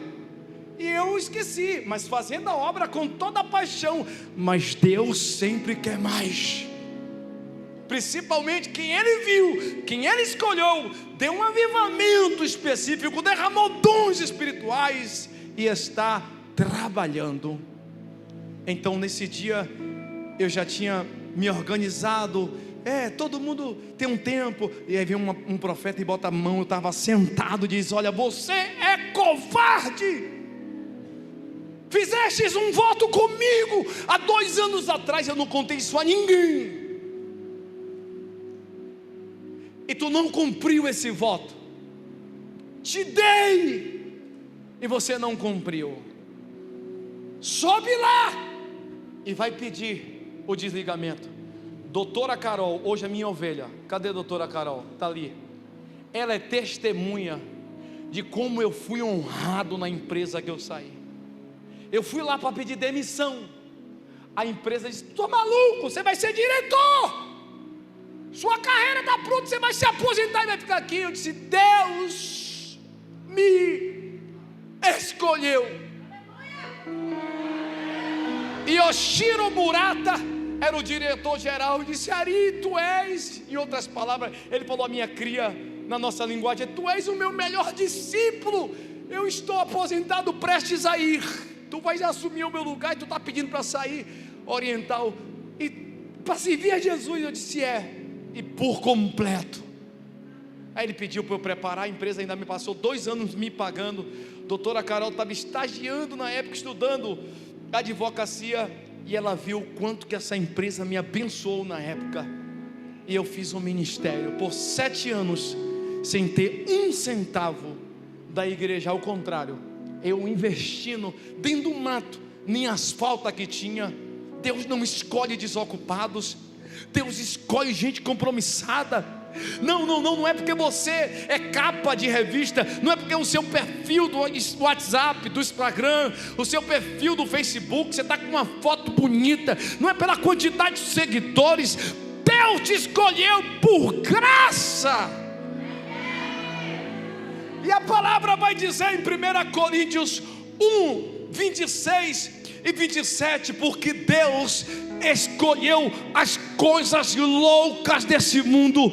[SPEAKER 1] e eu esqueci, mas fazendo a obra com toda a paixão. Mas Deus sempre quer mais. Principalmente quem Ele viu, quem Ele escolheu, deu um avivamento específico, derramou dons espirituais e está trabalhando. Então nesse dia eu já tinha me organizado. Todo mundo tem um tempo. E aí vem um profeta e bota a mão. Eu estava sentado e diz: olha, você é covarde. Fizestes um voto comigo há 2 anos atrás, eu não contei isso a ninguém, e tu não cumpriu esse voto. Te dei e você não cumpriu. Sobe lá e vai pedir o desligamento. Doutora Carol, hoje é minha ovelha. Cadê a doutora Carol? Está ali. Ela é testemunha de como eu fui honrado na empresa que eu saí. Eu fui lá para pedir demissão. A empresa disse: "Tu é maluco, você vai ser diretor, sua carreira está pronta, você vai se aposentar e vai ficar aqui." Eu disse: "Deus me escolheu." E Yoshiro Murata era o diretor-geral e disse: "Ari, tu és", em outras palavras, ele falou a minha cria, na nossa linguagem: "Tu és o meu melhor discípulo, eu estou aposentado, prestes a ir, tu vais assumir o meu lugar e tu está pedindo para sair, oriental, e para servir a Jesus." Eu disse: "É, e por completo." Aí ele pediu para eu preparar, a empresa ainda me passou 2 anos me pagando. Doutora Carol estava estagiando na época, estudando advocacia, e ela viu o quanto que essa empresa me abençoou na época, e eu fiz um ministério por 7 anos, sem ter 1 centavo da igreja. Ao contrário, eu investindo dentro do mato, nem asfalto que tinha. Deus não escolhe desocupados, Deus escolhe gente compromissada. Não é porque você é capa de revista, não é porque o seu perfil do WhatsApp, do Instagram, o seu perfil do Facebook, você está com uma foto bonita, não é pela quantidade de seguidores. Deus te escolheu por graça. E a palavra vai dizer em 1 Coríntios 1, 26 e 27, porque Deus escolheu as coisas loucas desse mundo,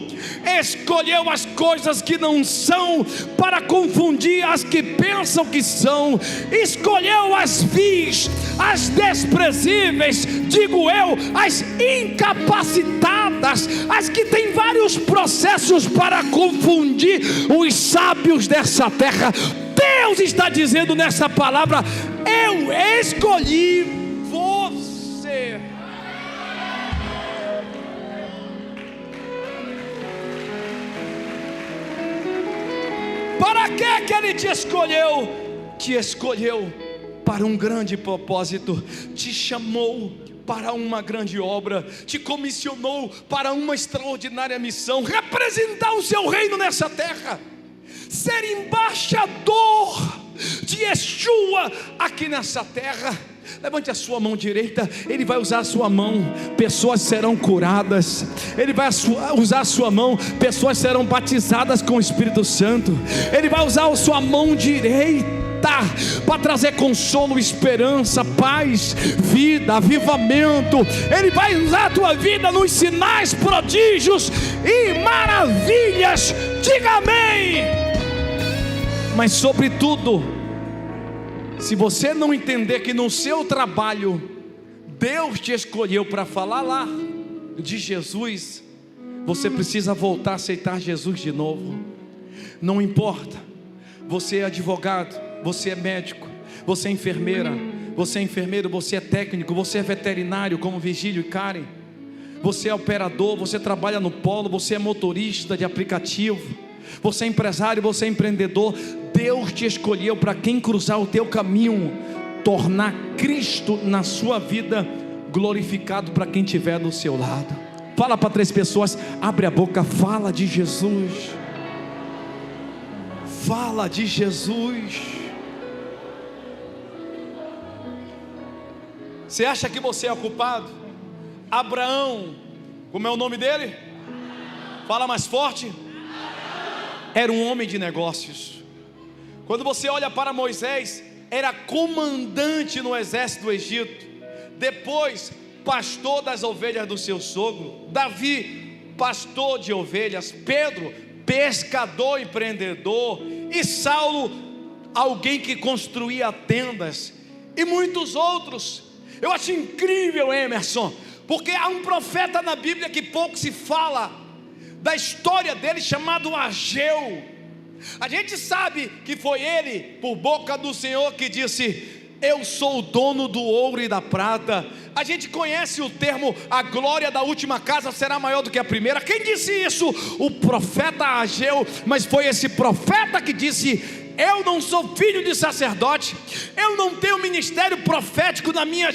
[SPEAKER 1] escolheu as coisas que não são, para confundir as que pensam que são, escolheu as vis, as desprezíveis, digo eu, as incapacitadas, as que têm vários processos para confundir os sábios dessa terra. Deus está dizendo nessa palavra: eu escolhi você. Para que Ele te escolheu? Te escolheu para um grande propósito, te chamou para uma grande obra, te comissionou para uma extraordinária missão: representar o seu reino nessa terra, ser embaixador de Yeshua aqui nessa terra. Levante a sua mão direita. Ele vai usar a sua mão, pessoas serão curadas. Ele vai usar a sua mão, pessoas serão batizadas com o Espírito Santo. Ele vai usar a sua mão direita para trazer consolo, esperança, paz, vida, avivamento. Ele vai usar a tua vida nos sinais, prodígios e maravilhas. Diga amém. Mas sobretudo, se você não entender que no seu trabalho Deus te escolheu para falar lá de Jesus, você precisa voltar a aceitar Jesus de novo. Não importa, você é advogado, você é médico, você é enfermeira, você é enfermeiro, você é técnico, você é veterinário como Vigílio e Karen, você é operador, você trabalha no polo, você é motorista de aplicativo, você é empresário, você é empreendedor. Deus te escolheu para quem cruzar o teu caminho, tornar Cristo na sua vida glorificado para quem estiver do seu lado. Fala para 3 pessoas, abre a boca, fala de Jesus. Fala de Jesus. Você acha que você é culpado? Abraão, como é o nome dele? Fala mais forte. Era um homem de negócios. Quando você olha para Moisés, era comandante no exército do Egito. Depois, pastor das ovelhas do seu sogro. Davi, pastor de ovelhas. Pedro, pescador empreendedor. E Saulo, alguém que construía tendas. E muitos outros. Eu acho incrível, Emerson, porque há um profeta na Bíblia que pouco se fala da história dele, chamado Ageu. A gente sabe que foi ele, por boca do Senhor, que disse: eu sou o dono do ouro e da prata. A gente conhece o termo: a glória da última casa será maior do que a primeira. Quem disse isso? O profeta Ageu. Mas foi esse profeta que disse: eu não sou filho de sacerdote, eu não tenho ministério profético na minha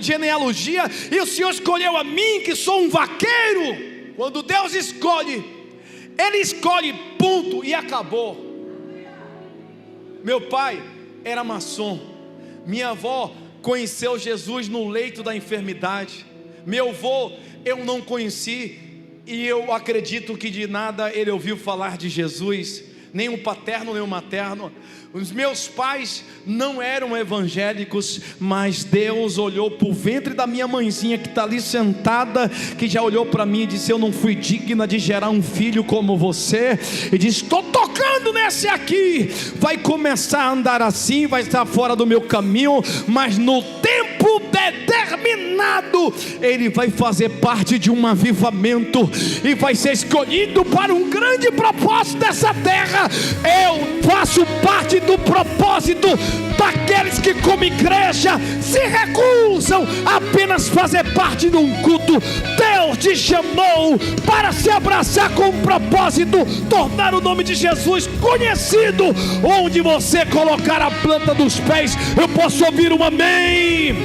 [SPEAKER 1] genealogia, e o Senhor escolheu a mim, que sou um vaqueiro. Quando Deus escolhe, Ele escolhe, ponto, e acabou. Meu pai era maçom. Minha avó conheceu Jesus no leito da enfermidade. Meu avô eu não conheci, e eu acredito que de nada ele ouviu falar de Jesus, nem o paterno nem o materno. Os meus pais não eram evangélicos, mas Deus olhou para o ventre da minha mãezinha que está ali sentada, que já olhou para mim e disse: eu não fui digna de gerar um filho como você, e disse: estou tocando nesse aqui, vai começar a andar assim, vai estar fora do meu caminho, mas no tempo determinado ele vai fazer parte de um avivamento e vai ser escolhido para um grande propósito dessa terra. Eu faço parte do propósito daqueles que como igreja se recusam a apenas fazer parte de um culto. Deus te chamou para se abraçar com um propósito, tornar o nome de Jesus conhecido. Onde você colocar a planta dos pés, eu posso ouvir um amém.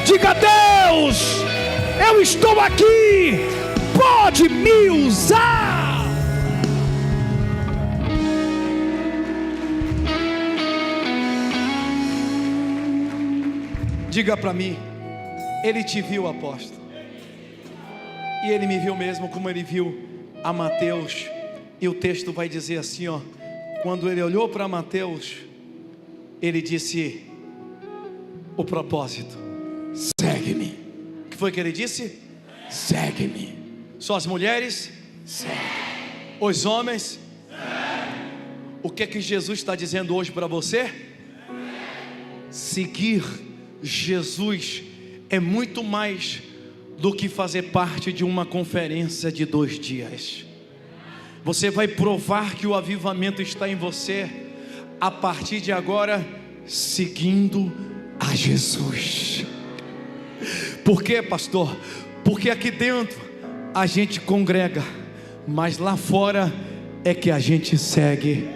[SPEAKER 1] Diga: Deus, eu estou aqui, pode me usar. Diga para mim: ele te viu, apóstolo, e ele me viu mesmo como ele viu a Mateus. E o texto vai dizer assim, ó: quando ele olhou para Mateus, ele disse o propósito: segue-me. O que foi que ele disse? Segue-me. Só as mulheres? Segue. Os homens? Segue. O que é que Jesus está dizendo hoje para você? Seguir Jesus é muito mais do que fazer parte de uma conferência de 2 dias. Você vai provar que o avivamento está em você a partir de agora, seguindo a Jesus. Por quê, pastor? Porque aqui dentro a gente congrega, mas lá fora é que a gente segue.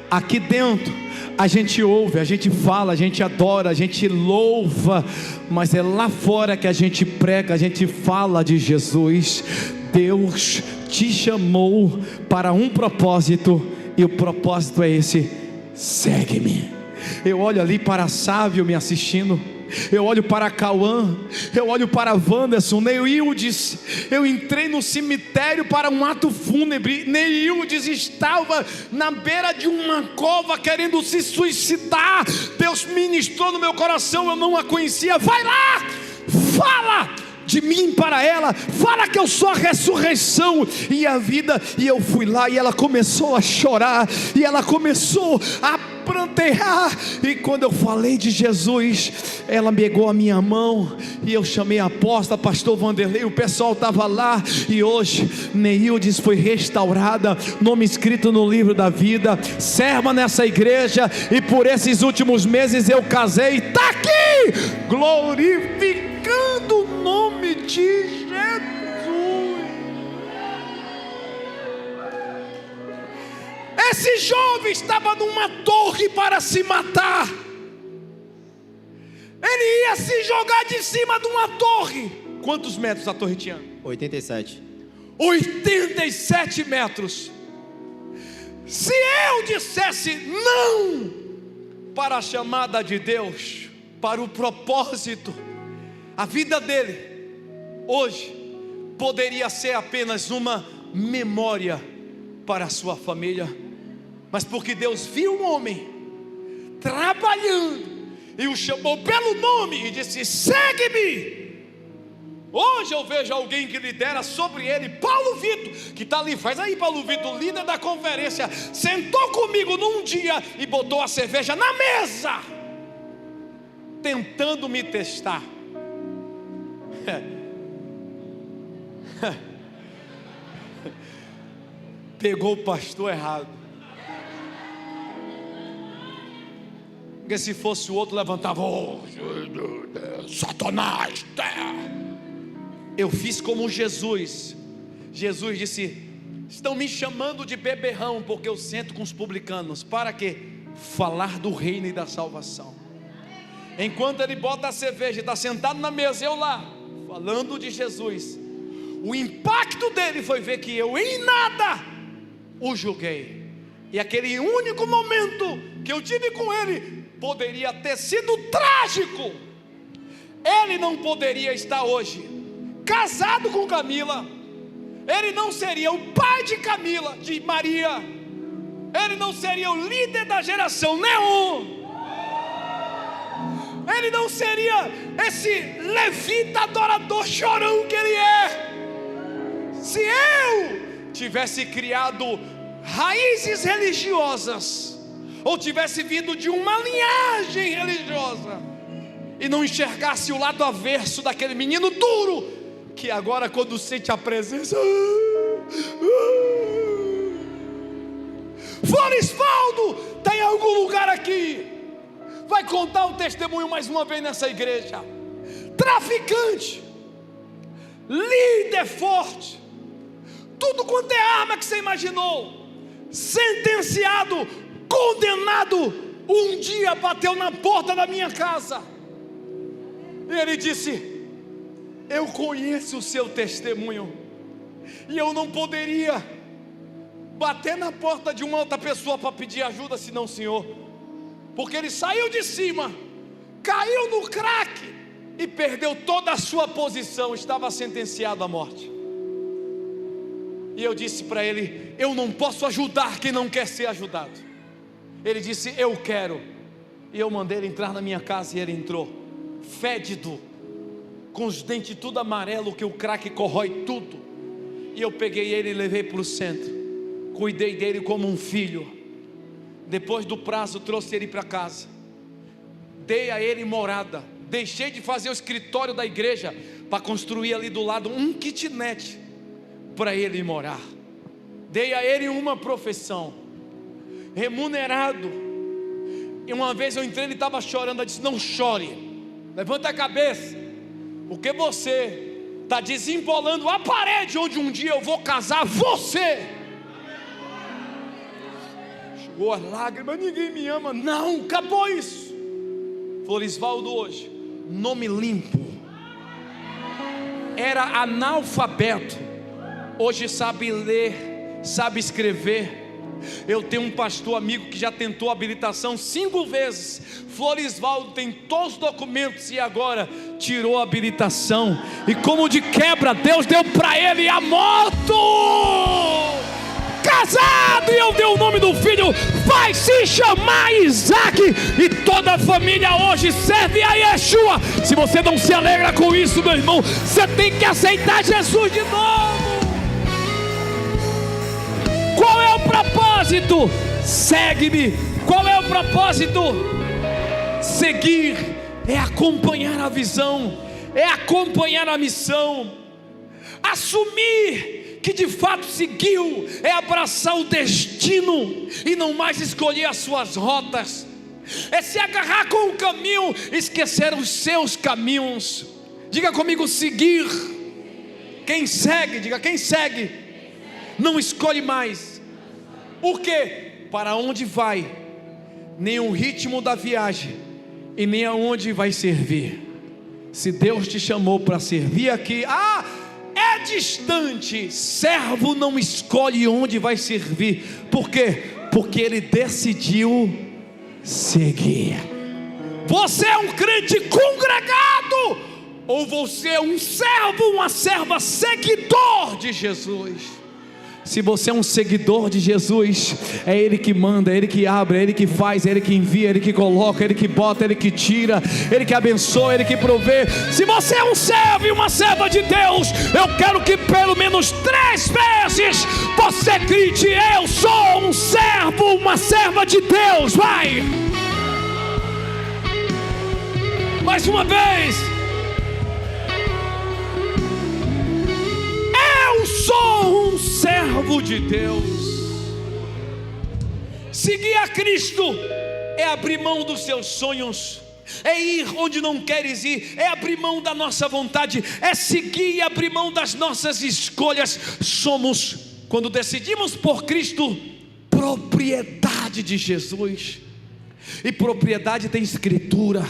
[SPEAKER 1] Aqui dentro a gente ouve, a gente fala, a gente adora, a gente louva, mas é lá fora que a gente prega, a gente fala de Jesus. Deus te chamou para um propósito, e o propósito é esse: segue-me. Eu olho ali para Sávio me assistindo, eu olho para Cauã, eu olho para Wanderson, Neildes. Eu entrei no cemitério para um ato fúnebre. Neildes estava na beira de uma cova querendo se suicidar. Deus ministrou no meu coração, eu não a conhecia. Vai lá, fala de mim para ela, fala que eu sou a ressurreição e a vida. E eu fui lá e ela começou a chorar, e ela começou a prantear. E quando eu falei de Jesus, ela pegou a minha mão e eu chamei a apóstola, pastor Vanderlei, o pessoal estava lá. E hoje Neildes foi restaurada, nome escrito no livro da vida, serva nessa igreja. E por esses últimos meses eu casei, está aqui glorificando o nome de Jesus. Esse jovem estava numa torre para se matar. Ele ia se jogar de cima de uma torre. Quantos metros a torre tinha?
[SPEAKER 2] 87.
[SPEAKER 1] 87 metros. Se eu dissesse não para a chamada de Deus, para o propósito, a vida dele hoje poderia ser apenas uma memória para a sua família. Mas porque Deus viu um homem trabalhando e o chamou pelo nome e disse: segue-me. Hoje eu vejo alguém que lidera sobre ele, Paulo Vitor, que está ali. Faz aí, Paulo Vitor, líder da conferência. Sentou comigo num dia e botou a cerveja na mesa, tentando me testar. Pegou o pastor errado. Porque se fosse o outro, levantava: oh, Satanás. Eu fiz como Jesus. Jesus disse: estão me chamando de beberrão, porque eu sento com os publicanos. Para quê? Falar do reino e da salvação. Enquanto ele bota a cerveja e está sentado na mesa, eu lá, falando de Jesus. O impacto dele foi ver que eu em nada o julguei. E aquele único momento que eu tive com ele poderia ter sido trágico. Ele não poderia estar hoje casado com Camila. Ele não seria o pai de Camila, de Maria. Ele não seria o líder da geração Neon. Ele não seria esse levita adorador chorão que ele é. Se eu tivesse criado raízes religiosas, ou tivesse vindo de uma linhagem religiosa, e não enxergasse o lado avesso daquele menino duro, que agora quando sente a presença, Floresvaldo está em algum lugar aqui, vai contar o testemunho mais uma vez nessa igreja. Traficante, líder forte, tudo quanto é arma que você imaginou, sentenciado, condenado. Um dia bateu na porta da minha casa e ele disse: eu conheço o seu testemunho, e eu não poderia bater na porta de uma outra pessoa para pedir ajuda senão o senhor, porque ele saiu de cima, caiu no crack e perdeu toda a sua posição, estava sentenciado à morte. E eu disse para ele: eu não posso ajudar quem não quer ser ajudado. Ele disse: eu quero. E eu mandei ele entrar na minha casa, e ele entrou, fédido, com os dentes tudo amarelo, que o crack corrói tudo. E eu peguei ele e levei para o centro, cuidei dele como um filho. Depois do prazo, trouxe ele para casa, dei a ele morada, deixei de fazer o escritório da igreja para construir ali do lado um kitnet para ele morar. Dei a ele uma profissão, remunerado. E uma vez eu entrei, ele estava chorando. Eu disse: não chore, levanta a cabeça, porque você está desembolando a parede onde um dia eu vou casar você. Chegou as lágrimas: ninguém me ama. Não, acabou isso. Floresvaldo hoje, nome limpo, era analfabeto, hoje sabe ler, sabe escrever. Eu tenho um pastor amigo que já tentou habilitação 5 vezes. Floresvaldo tem todos os documentos e agora tirou a habilitação. E como de quebra, Deus deu para ele a moto. Casado, e eu dei o nome do filho, vai se chamar Isaac. E toda a família hoje serve a Yeshua. Se você não se alegra com isso, meu irmão, você tem que aceitar Jesus de novo. Qual é o propósito? Segue-me. Qual é o propósito? Seguir é acompanhar a visão, é acompanhar a missão. Assumir que de fato seguiu é abraçar o destino e não mais escolher as suas rotas. É se agarrar com o caminho, esquecer os seus caminhos. Diga comigo: seguir. Quem segue, diga: quem segue não escolhe mais. Por quê? Para onde vai, nem o ritmo da viagem e nem aonde vai servir. Se Deus te chamou para servir aqui, é distante. Servo não escolhe onde vai servir. Por quê? Porque ele decidiu seguir. Você é um crente congregado, ou você é um servo, uma serva seguidor de Jesus? Se você é um seguidor de Jesus, é Ele que manda, é Ele que abre, é Ele que faz, é Ele que envia, é Ele que coloca, é Ele que bota, é Ele que tira, é Ele que abençoa, é Ele que provê. Se você é um servo e uma serva de Deus, eu quero que pelo menos 3 vezes você grite: eu sou um servo, uma serva de Deus. Vai! Mais uma vez. Eu sou um servo de Deus. Seguir a Cristo é abrir mão dos seus sonhos, é ir onde não queres ir, é abrir mão da nossa vontade, é seguir e abrir mão das nossas escolhas. Somos, quando decidimos por Cristo, propriedade de Jesus. E propriedade tem escritura.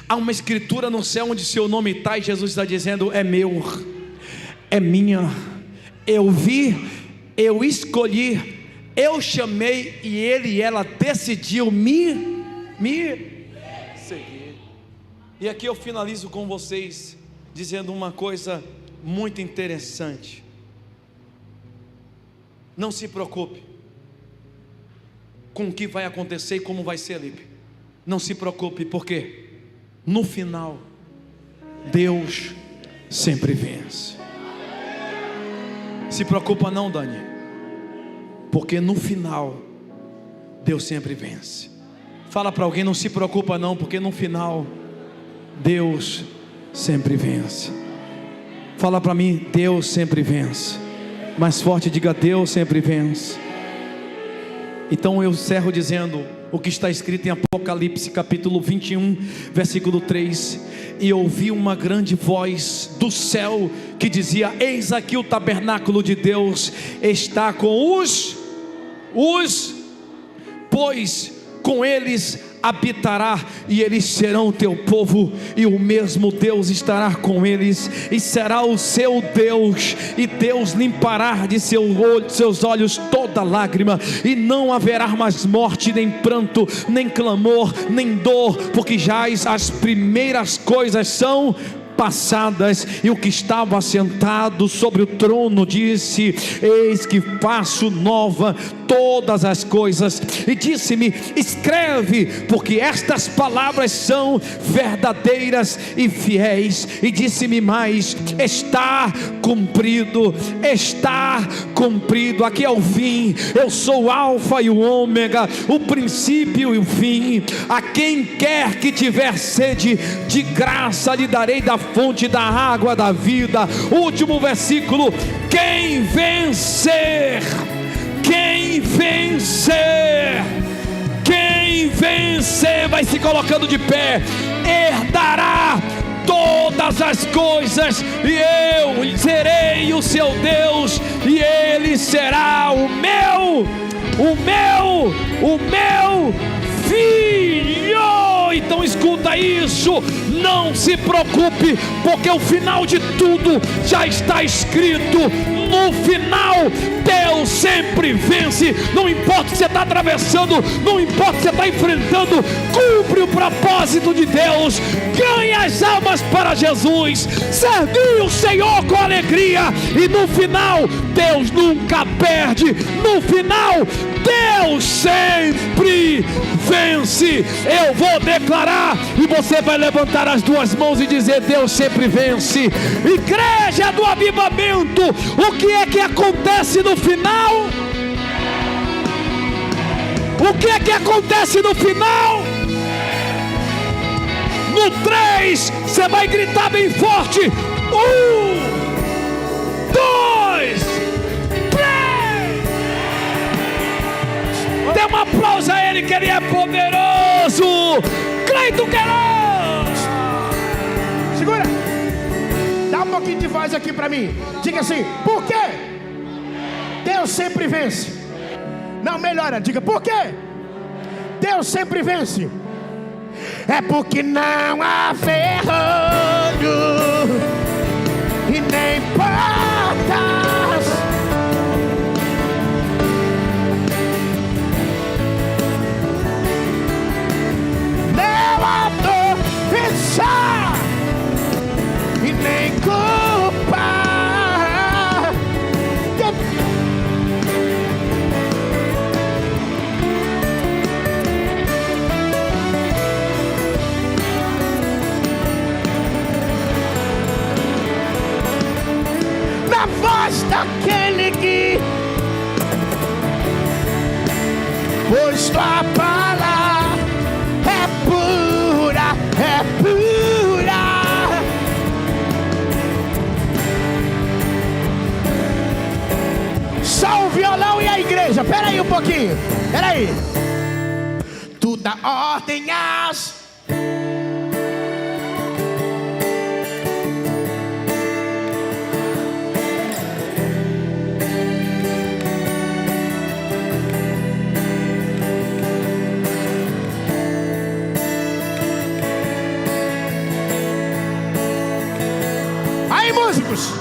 [SPEAKER 1] Há uma escritura no céu onde seu nome está, e Jesus está dizendo: é meu, é minha, eu vi, eu escolhi, Eu chamei e ele e ela decidiu me seguir. E aqui eu finalizo com vocês dizendo uma coisa muito interessante. Não se preocupe com o que vai acontecer e como vai ser, Lipe. Não se preocupe, porque no final Deus sempre vence. Se preocupa não, Dani, porque no final Deus sempre vence. Fala para alguém: não se preocupa não, porque no final Deus sempre vence. Fala para mim: Deus sempre vence. Mais forte, diga: Deus sempre vence. Então eu encerro dizendo o que está escrito em Apocalipse capítulo 21, versículo 3: e ouvi uma grande voz do céu que dizia: eis aqui o tabernáculo de Deus está com pois com eles habitará, e eles serão teu povo, e o mesmo Deus estará com eles, e será o seu Deus, e Deus limpará de seus olhos toda lágrima, e não haverá mais morte, nem pranto, nem clamor, nem dor, porque já as primeiras coisas são passadas. E o que estava sentado sobre o trono disse: eis que faço nova todas as coisas. E disse-me: escreve, porque estas palavras são verdadeiras e fiéis. E disse-me mais: está cumprido, está cumprido. Aqui é o fim. Eu sou o alfa e o ômega, o princípio e o fim. A quem quer que tiver sede, de graça lhe darei da fonte da água da vida. Último versículo: quem vencer, vai se colocando de pé, herdará todas as coisas, e eu serei o seu Deus, e ele será o meu filho. Então escuta isso, não se preocupe, porque o final de tudo já está escrito. No final Deus sempre vence. Não importa o que você está atravessando, não importa o que você está enfrentando, cumpre o propósito de Deus, ganha as almas para Jesus, servir o Senhor com alegria, e no final Deus nunca perde. No final Deus sempre vence. Eu vou declarar, e você vai levantar as duas mãos e dizer: Deus sempre vence. Igreja do Avivamento, o que é que acontece no final? O que é que acontece no final? No 3, você vai gritar bem forte: 1, 2, 3. Dê um aplauso a Ele, que Ele é poderoso. Cleiton Queiroz,
[SPEAKER 3] segura, dá um pouquinho de voz aqui pra mim. Diga assim: por quê? Deus sempre vence. Não, melhora, diga: por quê? Deus sempre vence. É porque não há ferrolho e nem portas, não há dor, pensar e nem culpa. Na voz daquele que pois tua palavra é pura, é pura. Só o violão e a igreja. Pera aí um pouquinho, pera aí. Tu dá ordem às... Aí, músicos,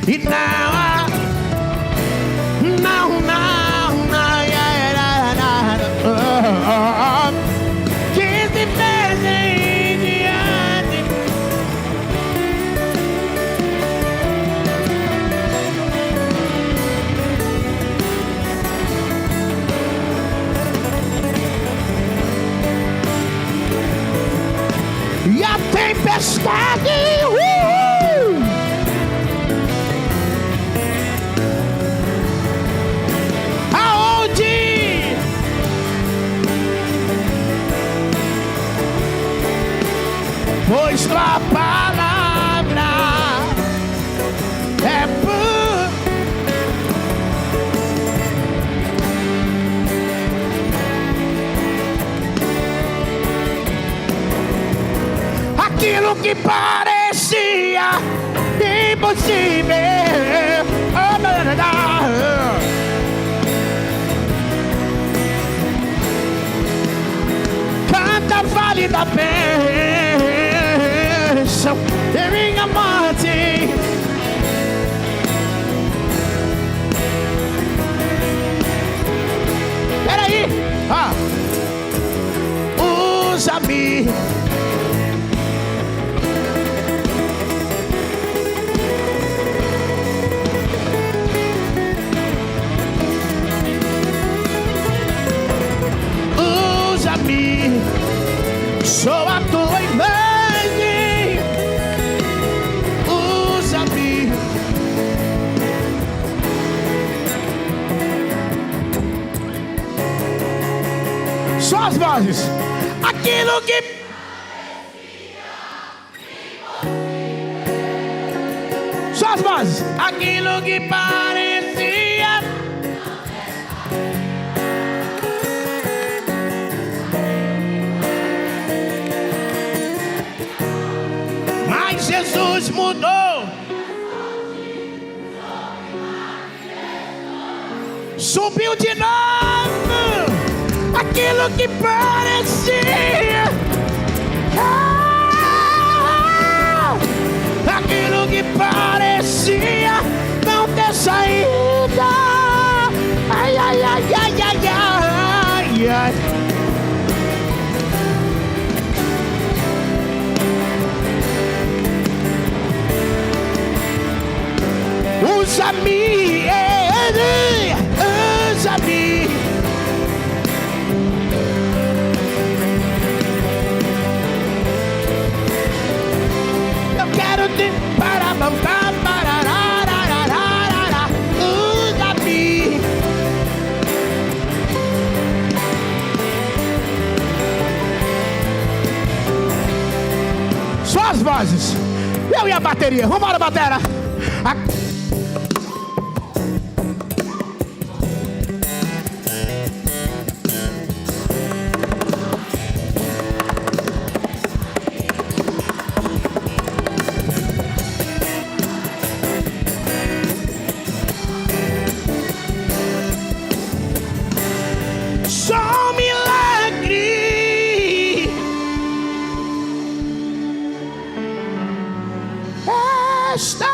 [SPEAKER 3] E não há, não, que se perdem diante. E a tempestade, aonde pois tua palavra é pura. Aquilo que parecia impossível, canta, vale da bênção de minha morte. Peraí, usa-me. Usa-me, sou a tua imagem. Usa-me. Só as vozes. Aquilo que só as vozes. Aquilo que parecia mas Jesus mudou. Subiu de novo. Aquilo que parecia, aquilo que parecia não ter saída. Ai, ai, ai, ai, ai, ai, ai. Usa-me, usa-me. Eu quero te usa-me. Só as vozes. Eu e a bateria. Vambora, batera. Só um milagre está.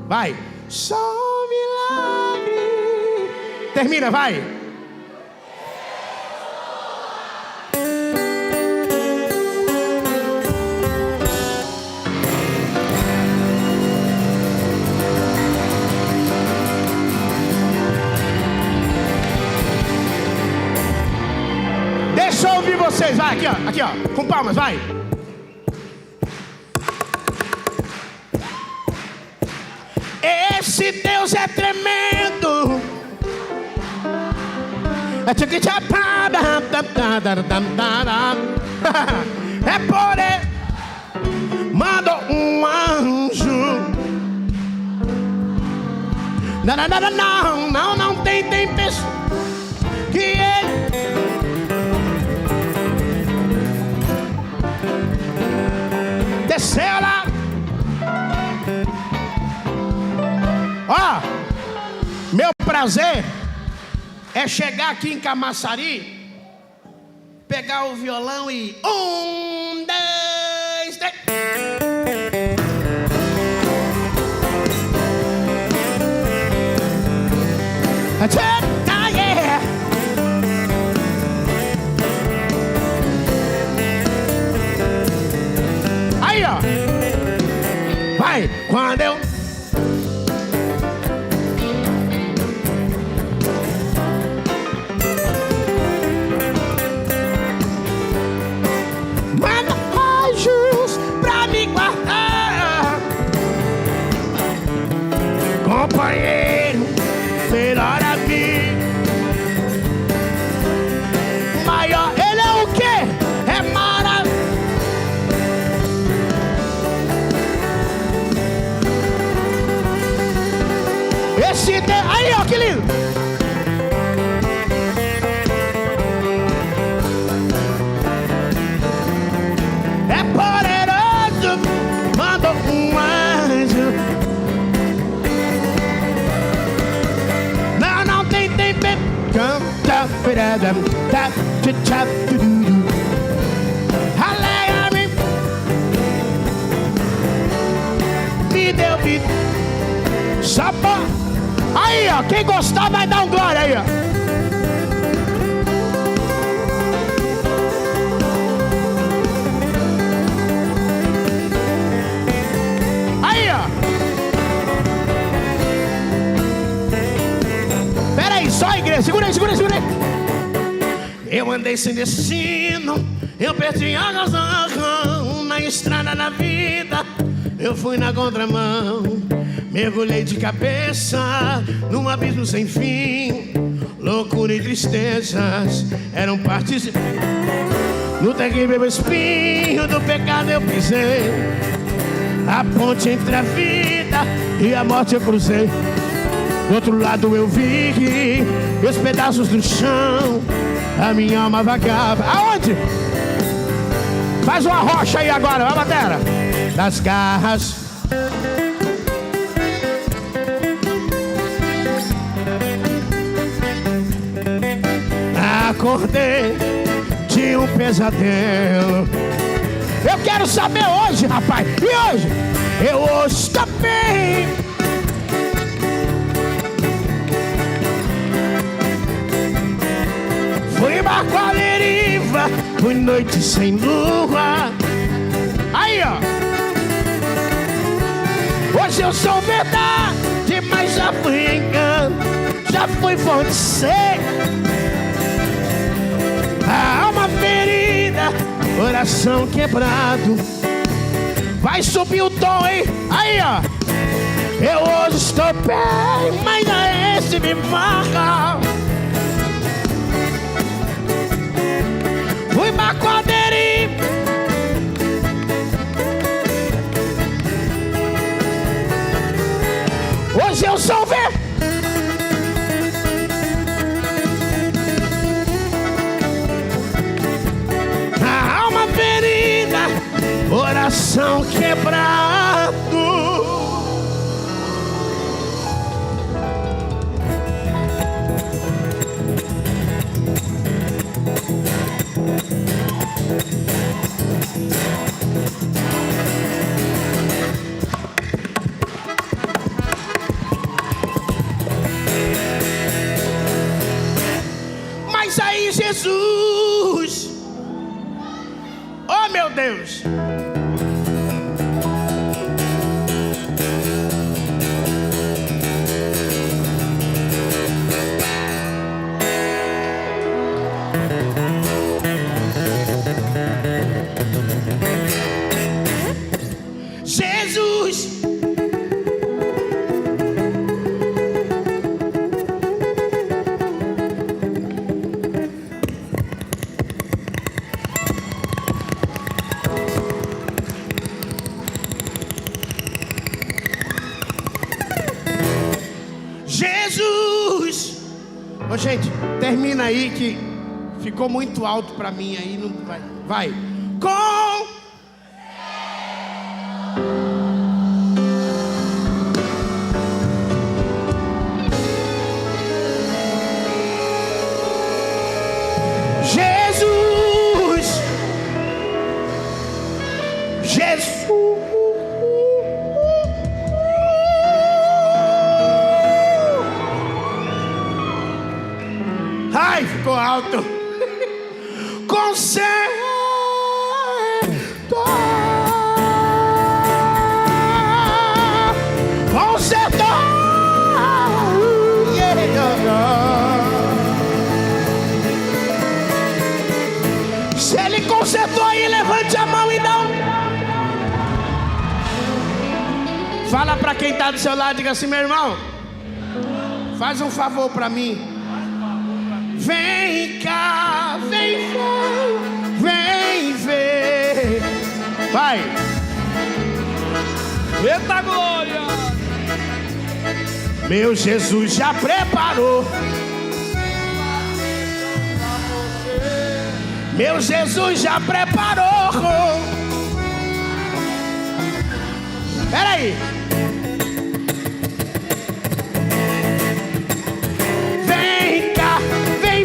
[SPEAKER 3] Vai. Só um milagre. Termina, vai. Deixa eu ouvir vocês, vai, aqui ó, com palmas, vai. Esse Deus é tremendo. É por ele. Manda um anjo. Não tem tempestade que ele desceu lá. Ó, meu prazer é chegar aqui em Camaçari, pegar o violão e 1, 2, 3. Aí, ó. Vai, quando eu manda anjos pra me guardar, companheiro, melhor amigo, maior, ele é o quê? É maravilhoso. Aí, ó, que lindo. É poderoso, mandou um anjo. Não tem tempo. Alegra-me. Me deu vida. Sabor. Aí, ó, quem gostar vai dar um glória aí, ó. Aí, ó. Pera aí, só a igreja. Segura aí, segura aí, segura aí. Eu andei sem destino, eu perdi a razão na estrada da vida. Eu fui na contramão, mergulhei de cabeça num abismo sem fim. Loucura e tristezas eram partes no terrível espinho do pecado eu pisei. A ponte entre a vida e a morte eu cruzei. Do outro lado eu vi os pedaços do chão. A minha alma vagava. Aonde? Faz uma rocha aí agora, vai, batera. Das garras. Acordei de um pesadelo. Eu quero saber hoje, rapaz. E hoje? Eu hoje estou bem. Fui barco à deriva, fui noite sem lua. Aí, ó. Hoje eu sou verdade, mas já fui engano. Já fui fonte seca. A alma ferida, coração quebrado. Vai subir o tom, hein? Aí, ó. Eu hoje estou bem, mas a esse me marca. Fui barco à deriva. Hoje eu sou ver. A alma ferida, coração quebrado. Mas aí Jesus, oh meu Deus, Jesus, Jesus. Ô, gente, termina aí que ficou muito alto pra mim aí, não vai. Vai. Com alto. Consertou. Consertou. Se ele consertou aí, levante a mão e dá um... Fala pra quem tá do seu lado, diga assim: meu irmão, faz um favor pra mim. Vem cá, vem ver. Vai.
[SPEAKER 1] Eita glória!
[SPEAKER 3] Meu Jesus já preparou. Meu Jesus já preparou. Peraí. Vem cá, vem.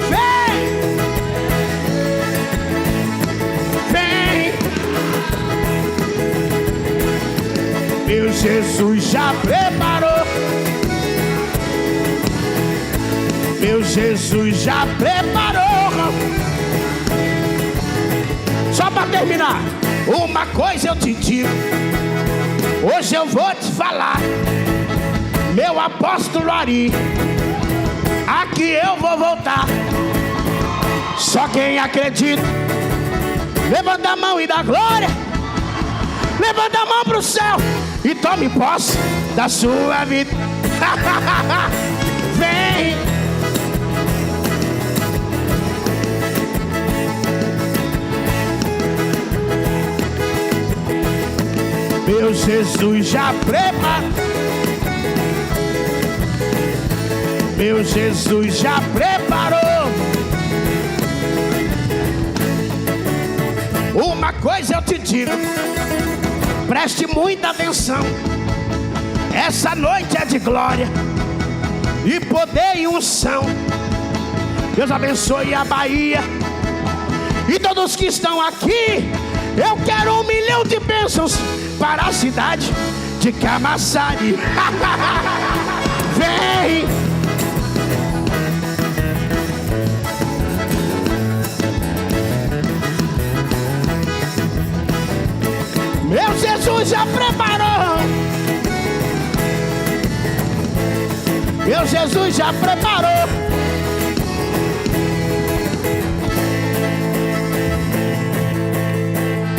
[SPEAKER 3] Meu Jesus já preparou. Meu Jesus já preparou. Só para terminar, uma coisa eu te digo, hoje eu vou te falar, meu apóstolo Ari, aqui eu vou voltar. Só quem acredita, levanta a mão e dá glória. Levanta a mão pro céu e tome posse da sua vida. Vem. Meu Jesus já preparou. Meu Jesus já preparou. Uma coisa eu te digo, preste muita atenção. Essa noite é de glória e poder e unção. Deus abençoe a Bahia e todos que estão aqui. Eu quero 1 milhão de bênçãos para a cidade de Camaçari. Vem. Meu Jesus já preparou. Meu Jesus já preparou.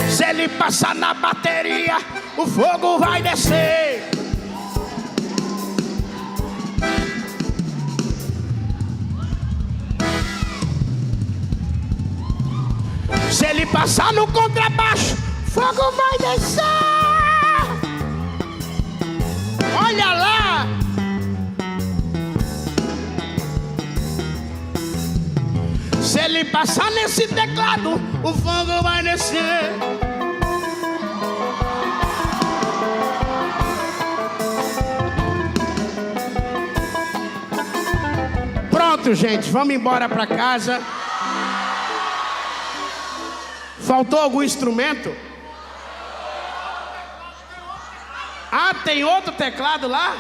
[SPEAKER 3] Se ele passar na bateria, o fogo vai descer. Se ele passar no contrabaixo, fogo vai descer. Olha lá. Se ele passar nesse teclado, o fogo vai descer. Pronto, gente, vamos embora para casa. Faltou algum instrumento? Ah, tem outro teclado lá?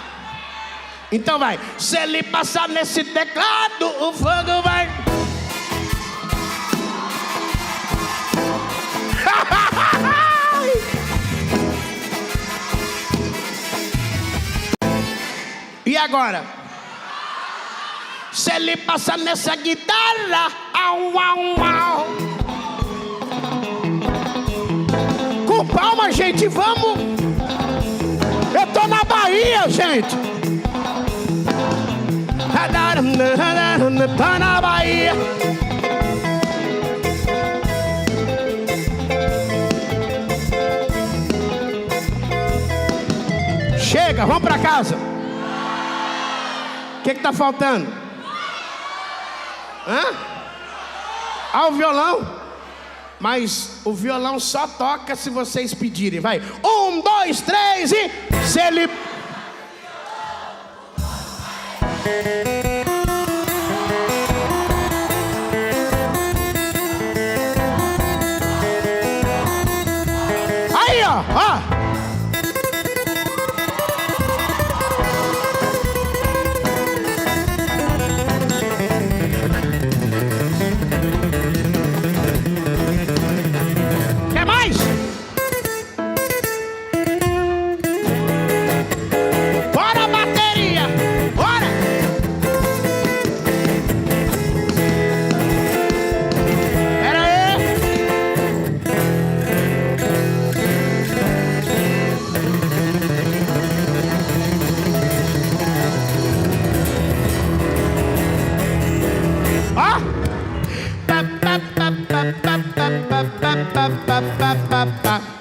[SPEAKER 3] Então vai. Se ele passar nesse teclado, o fogo vai... E agora? Se ele passar nessa guitarra, au, au, au. Com palma, gente, vamos. Eu tô na Bahia, gente. Tá na Bahia. Chega, vamos pra casa. O que tá faltando? Hã? Ah, o violão. Mas o violão só toca se vocês pedirem. Vai. 1, 2, 3 e... Se ele... Aí, ó, ó.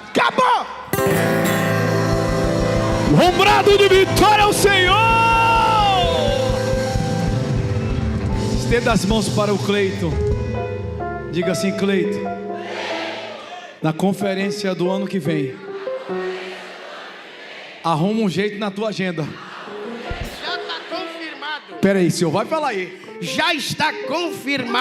[SPEAKER 3] Acabou!
[SPEAKER 1] Um brado de vitória ao Senhor. Estenda as mãos para o Cleiton. Diga assim: Cleiton, na conferência do ano que vem, arruma um jeito na tua agenda.
[SPEAKER 3] Já está confirmado.
[SPEAKER 1] Peraí, senhor, vai falar aí.
[SPEAKER 3] Já está confirmado.